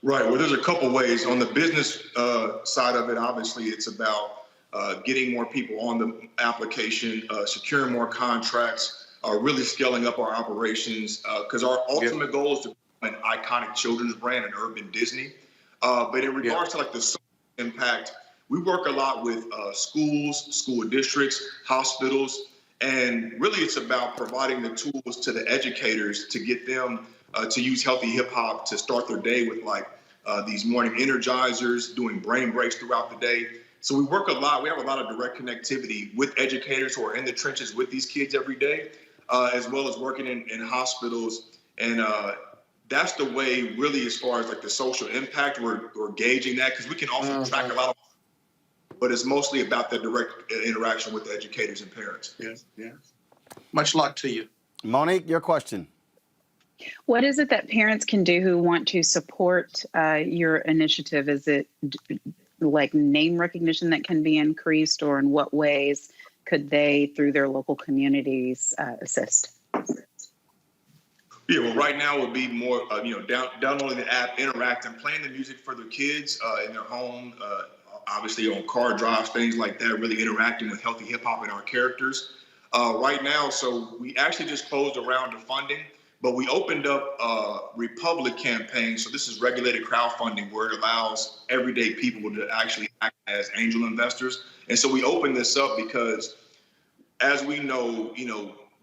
Right. Well, there's a couple ways. On the business side of it, obviously, it's about getting more people on the application, securing more contracts, really scaling up our operations, because our ultimate goal is to be an iconic children's brand, an urban Disney. But in regards to the social impact, we work a lot with schools, school districts, hospitals, and really it's about providing the tools to the educators to get them to use healthy hip hop to start their day with these morning energizers, doing brain breaks throughout the day. So we work a lot. We have a lot of direct connectivity with educators who are in the trenches with these kids every day, as well as working in hospitals. And that's the way, really, as far as like the social impact, we're gauging that, because we can also track a lot of, but it's mostly about the direct interaction with the educators and parents. Yes, yes. Much luck to you. Monique, your question. What is it that parents can do who want to support your initiative? Is it like name recognition that can be increased, or in what ways could they, through their local communities, assist? Yeah, well, right now would be more, downloading the app, interacting, playing the music for their kids in their home, obviously on car drives, things like that, really interacting with healthy hip hop and our characters. Right now, so we actually just closed a round of funding, but we opened up a Republic campaign. So this is regulated crowdfunding, where it allows everyday people to actually act as angel investors. And so we opened this up because, as we know,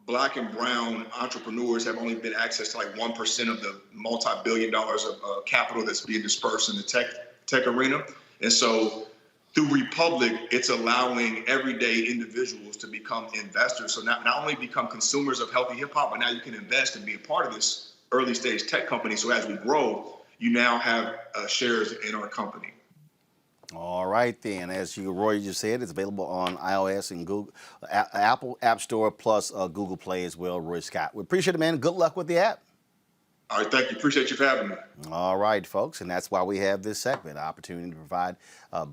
Black and brown entrepreneurs have only been access to like 1% of the multi-billion dollars of capital that's being dispersed in the tech arena. And so through Republic, it's allowing everyday individuals to become investors. So not only become consumers of healthy hip hop, but now you can invest and be a part of this early stage tech company. So as we grow, you now have shares in our company. All right, then. As Roy just said, it's available on iOS and Google, Apple App Store, plus Google Play as well, Roy Scott. We appreciate it, man. Good luck with the app. All right, thank you. Appreciate you for having me. All right, folks, and that's why we have this segment, an opportunity to provide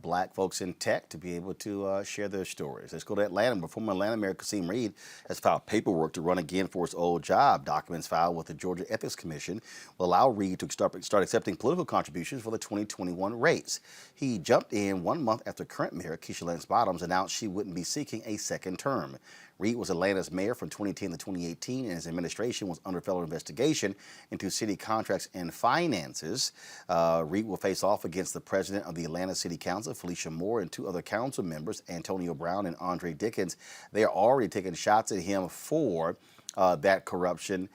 Black folks in tech to be able to share their stories. Let's go to Atlanta, where former Atlanta Mayor Kasim has filed paperwork to run again for his old job. Documents filed with the Georgia Ethics Commission will allow Reed to start accepting political contributions for the 2021 race. He jumped in 1 month after current mayor Keisha Lance Bottoms announced she wouldn't be seeking a second term. Reed was Atlanta's mayor from 2010 to 2018, and his administration was under federal investigation into city contracts and finances. Reed will face off against the president of the Atlanta City Council, Felicia Moore, and two other council members, Antonio Brown and Andre Dickens. They are already taking shots at him for that corruption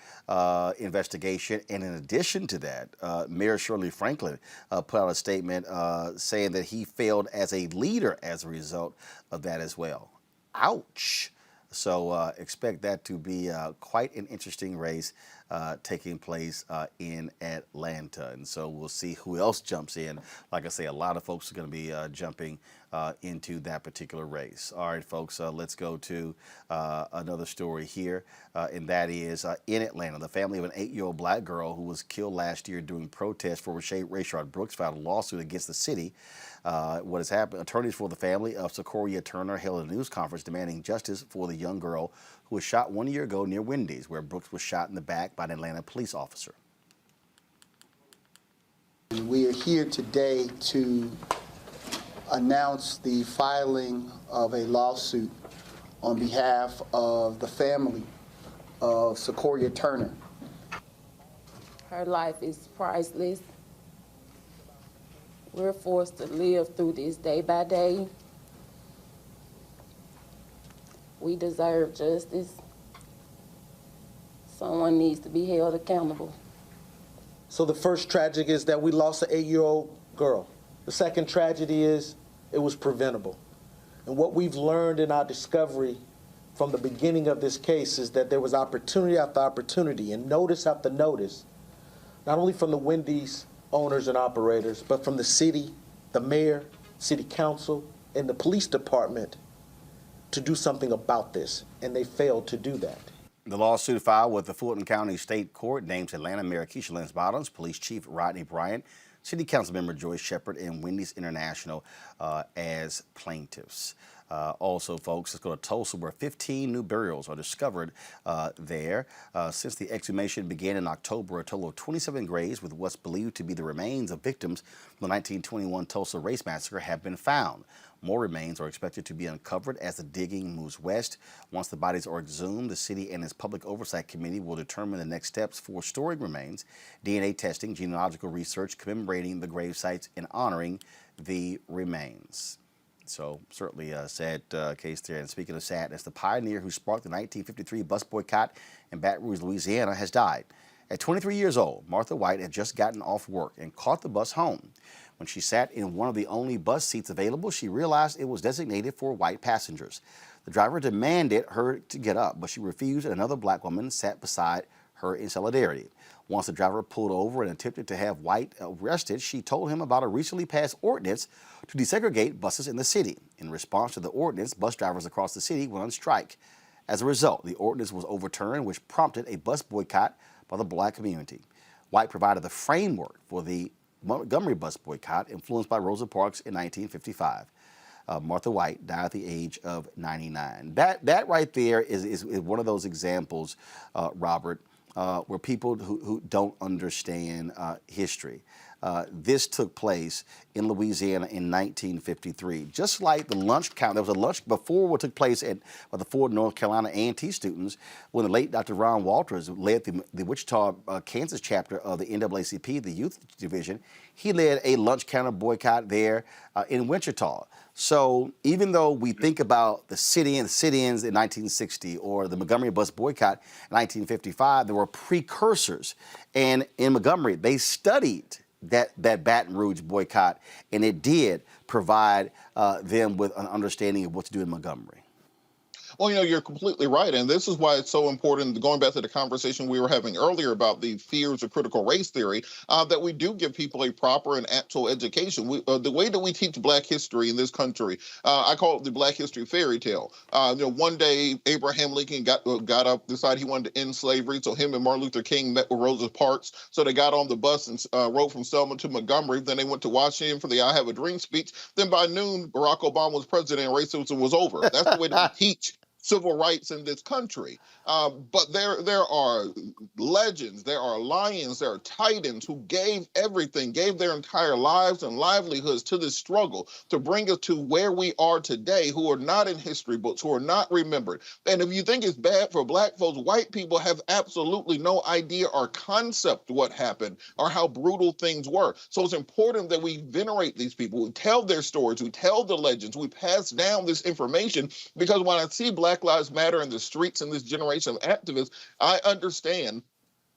investigation. And in addition to that, Mayor Shirley Franklin put out a statement saying that he failed as a leader as a result of that as well. Ouch. So expect that to be quite an interesting race taking place in Atlanta. And so we'll see who else jumps in. Like I say, a lot of folks are going to be jumping into that particular race. All right, folks, let's go to another story here, and that is in Atlanta. The family of an 8-year-old Black girl who was killed last year during protests for Rayshard Brooks filed a lawsuit against the city. What has happened? Attorneys for the family of Sequoia Turner held a news conference demanding justice for the young girl who was shot 1 year ago near Wendy's, where Brooks was shot in the back by an Atlanta police officer. We are here today to announce the filing of a lawsuit on behalf of the family of Sequoia Turner. Her life is priceless. We're forced to live through this day by day. We deserve justice. Someone needs to be held accountable. So the first tragedy is that we lost an 8-year-old girl. The second tragedy is it was preventable. And what we've learned in our discovery from the beginning of this case is that there was opportunity after opportunity and notice after notice, not only from the Wendy's owners and operators, but from the city, the mayor, city council, and the police department to do something about this, and they failed to do that. The lawsuit filed with the Fulton County State Court names Atlanta Mayor Keisha Lance Bottoms, Police Chief Rodney Bryant, City Council Member Joyce Shepard, and Wendy's International as plaintiffs. Also, folks, let's go to Tulsa, where 15 new burials are discovered there. Since the exhumation began in October, a total of 27 graves with what's believed to be the remains of victims from the 1921 Tulsa Race Massacre have been found. More remains are expected to be uncovered as the digging moves west. Once the bodies are exhumed, the city and its Public Oversight Committee will determine the next steps for storing remains, DNA testing, genealogical research, commemorating the grave sites, and honoring the remains. So certainly a sad case there. And speaking of sadness, the pioneer who sparked the 1953 bus boycott in Baton Rouge, Louisiana, has died. At 23 years old, Martha White had just gotten off work and caught the bus home. When she sat in one of the only bus seats available, she realized it was designated for white passengers. The driver demanded her to get up, but she refused, and another black woman sat beside her in solidarity. Once the driver pulled over and attempted to have White arrested, she told him about a recently passed ordinance to desegregate buses in the city. In response to the ordinance, bus drivers across the city went on strike. As a result, the ordinance was overturned, which prompted a bus boycott by the black community. White provided the framework for the Montgomery bus boycott, influenced by Rosa Parks in 1955. Martha White died at the age of 99. That right there is one of those examples, Robert, where people who don't understand history. This took place in Louisiana in 1953. Just like the lunch count, there was a lunch before what took place at the Ford, North Carolina A&T students when the late Dr. Ron Walters led the Wichita, Kansas chapter of the NAACP, the youth division. He led a lunch counter boycott there in Wichita. So even though we think about the sit-ins in 1960 or the Montgomery bus boycott in 1955, there were precursors. And in Montgomery, they studied that Baton Rouge boycott, and it did provide them with an understanding of what to do in Montgomery. Well, you're completely right. And this is why it's so important, going back to the conversation we were having earlier about the fears of critical race theory, that we do give people a proper and actual education. The way that we teach Black history in this country, I call it the Black history fairy tale. One day, Abraham Lincoln got up, decided he wanted to end slavery. So him and Martin Luther King met with Rosa Parks. So they got on the bus and rode from Selma to Montgomery. Then they went to Washington for the I Have a Dream speech. Then by noon, Barack Obama was president and racism was over. That's the way that we teach civil rights in this country. But there are legends, there are lions, there are titans who gave everything, gave their entire lives and livelihoods to this struggle to bring us to where we are today, who are not in history books, who are not remembered. And if you think it's bad for Black folks, white people have absolutely no idea or concept what happened or how brutal things were. So it's important that we venerate these people, we tell their stories, we tell the legends, we pass down this information, because when I see Black Lives Matter in the streets and this generation of activists, I understand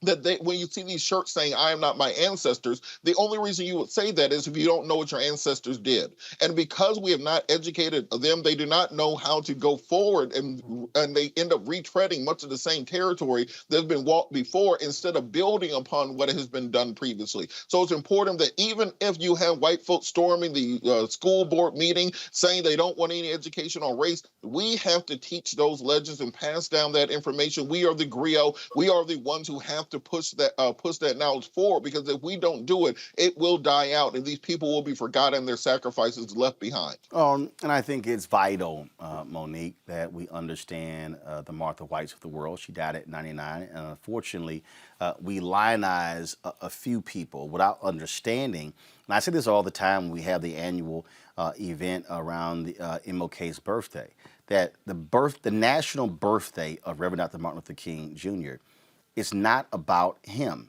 that when you see these shirts saying, "I am not my ancestors," the only reason you would say that is if you don't know what your ancestors did. And because we have not educated them, they do not know how to go forward, and they end up retreading much of the same territory that's been walked before instead of building upon what has been done previously. So it's important that even if you have white folks storming the school board meeting saying they don't want any education on race, we have to teach those legends and pass down that information. We are the griot. We are the ones who have to push that knowledge forward, because if we don't do it, it will die out, and these people will be forgotten, their sacrifices left behind. And I think it's vital, Monique, that we understand the Martha Whites of the world. She died at 99, and unfortunately, we lionize a few people without understanding. And I say this all the time when we have the annual event around the MLK's birthday, that the national birthday of Reverend Dr. Martin Luther King Jr., it's not about him.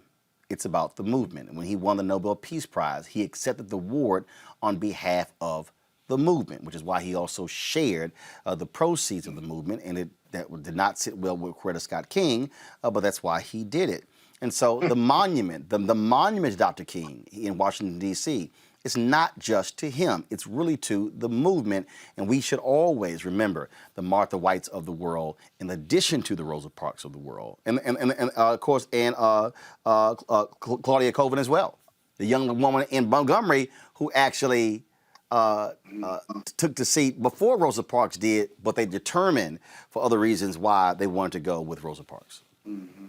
It's about the movement. And when he won the Nobel Peace Prize, he accepted the award on behalf of the movement, which is why he also shared the proceeds of the movement. And that did not sit well with Coretta Scott King, but that's why he did it. And so the monument, the monument to Dr. King in Washington, D.C., it's not just to him. It's really to the movement. And we should always remember the Martha Whites of the world in addition to the Rosa Parks of the world. And of course, Claudia Colvin as well, the young woman in Montgomery who actually took the seat before Rosa Parks did, but they determined for other reasons why they wanted to go with Rosa Parks. Mm-hmm.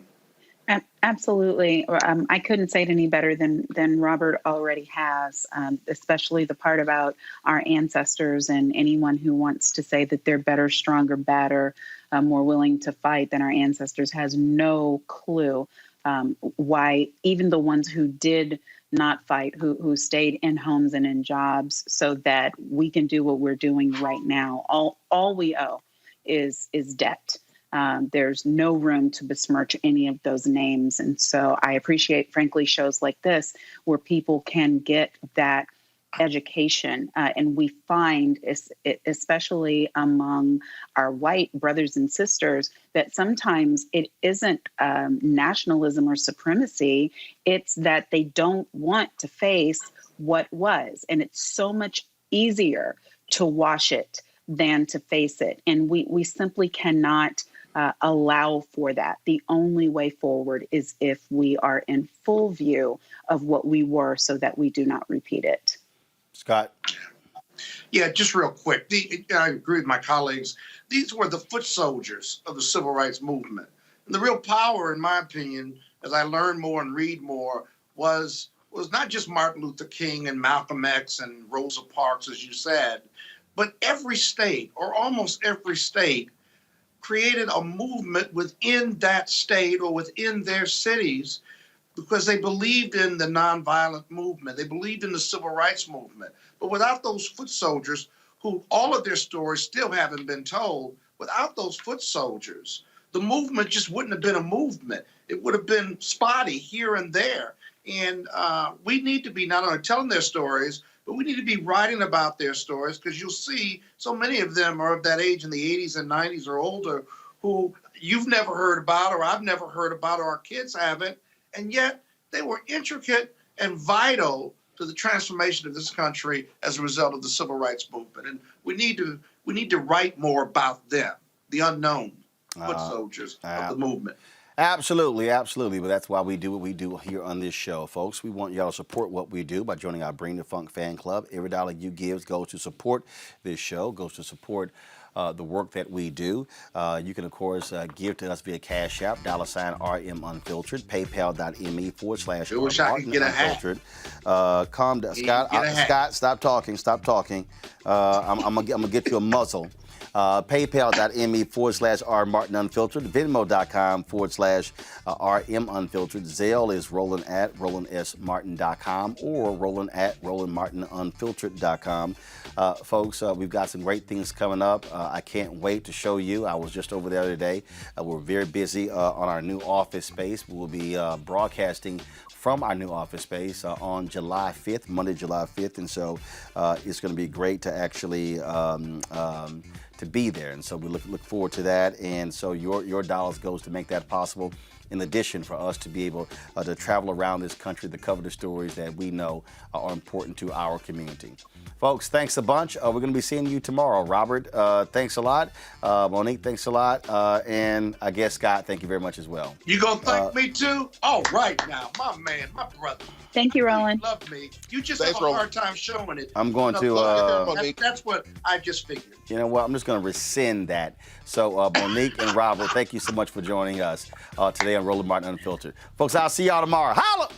Absolutely. I couldn't say it any better than Robert already has, especially the part about our ancestors, and anyone who wants to say that they're better, stronger, badder, more willing to fight than our ancestors has no clue why even the ones who did not fight, who stayed in homes and in jobs so that we can do what we're doing right now. All we owe is debt. There's no room to besmirch any of those names. And so I appreciate, frankly, shows like this where people can get that education, and we find, especially among our white brothers and sisters, that sometimes it isn't nationalism or supremacy, it's that they don't want to face what was. And it's so much easier to wash it than to face it. And we simply cannot allow for that. The only way forward is if we are in full view of what we were so that we do not repeat it. Scott? Yeah, just real quick. I agree with my colleagues. These were the foot soldiers of the civil rights movement. And the real power, in my opinion, as I learn more and read more, was not just Martin Luther King and Malcolm X and Rosa Parks, as you said, but every state, or almost every state, created a movement within that state or within their cities because they believed in the nonviolent movement. They believed in the civil rights movement. But without those foot soldiers, who all of their stories still haven't been told, without those foot soldiers, the movement just wouldn't have been a movement. It would have been spotty here and there. And we need to be not only telling their stories, but we need to be writing about their stories, because you'll see so many of them are of that age in the 80s and 90s or older who you've never heard about, or I've never heard about, or our kids haven't. And yet they were intricate and vital to the transformation of this country as a result of the civil rights movement. And we need to write more about them, the unknown foot soldiers of the movement. Absolutely, absolutely. But that's why we do what we do here on this show, folks. We want y'all to support what we do by joining our Bring the Funk fan club. Every dollar you give goes to support this show, goes to support the work that we do. You can, of course, give to us via Cash App, $RM Unfiltered, paypal.me/RM Calm down. Scott, stop talking. I'm gonna get you a muzzle. PayPal.me/R Martin Unfiltered, Venmo.com/RM Unfiltered. Zelle is Roland at RolandSMartin.com or Roland at RolandMartinUnfiltered.com. Folks, we've got some great things coming up. I can't wait to show you. I was just over the other day. We're very busy on our new office space. We will be broadcasting from our new office space on July 5th, Monday, July 5th. And so it's going to be great to actually to be there. And so we look forward to that. And so your dollars goes to make that possible, in addition for us to be able to travel around this country to cover the stories that we know are important to our community. Folks, thanks a bunch. We're going to be seeing you tomorrow. Robert, thanks a lot. Monique, thanks a lot. And I guess, Scott, thank you very much as well. You going to thank me too? All right now, my man, my brother. Thank you, Roland. You love me. You just have a hard time showing it. I'm going to... that's what I just figured. You know what? I'm just going to rescind that. So, Monique and Robert, thank you so much for joining us today on Roland Martin Unfiltered. Folks, I'll see y'all tomorrow. Holla!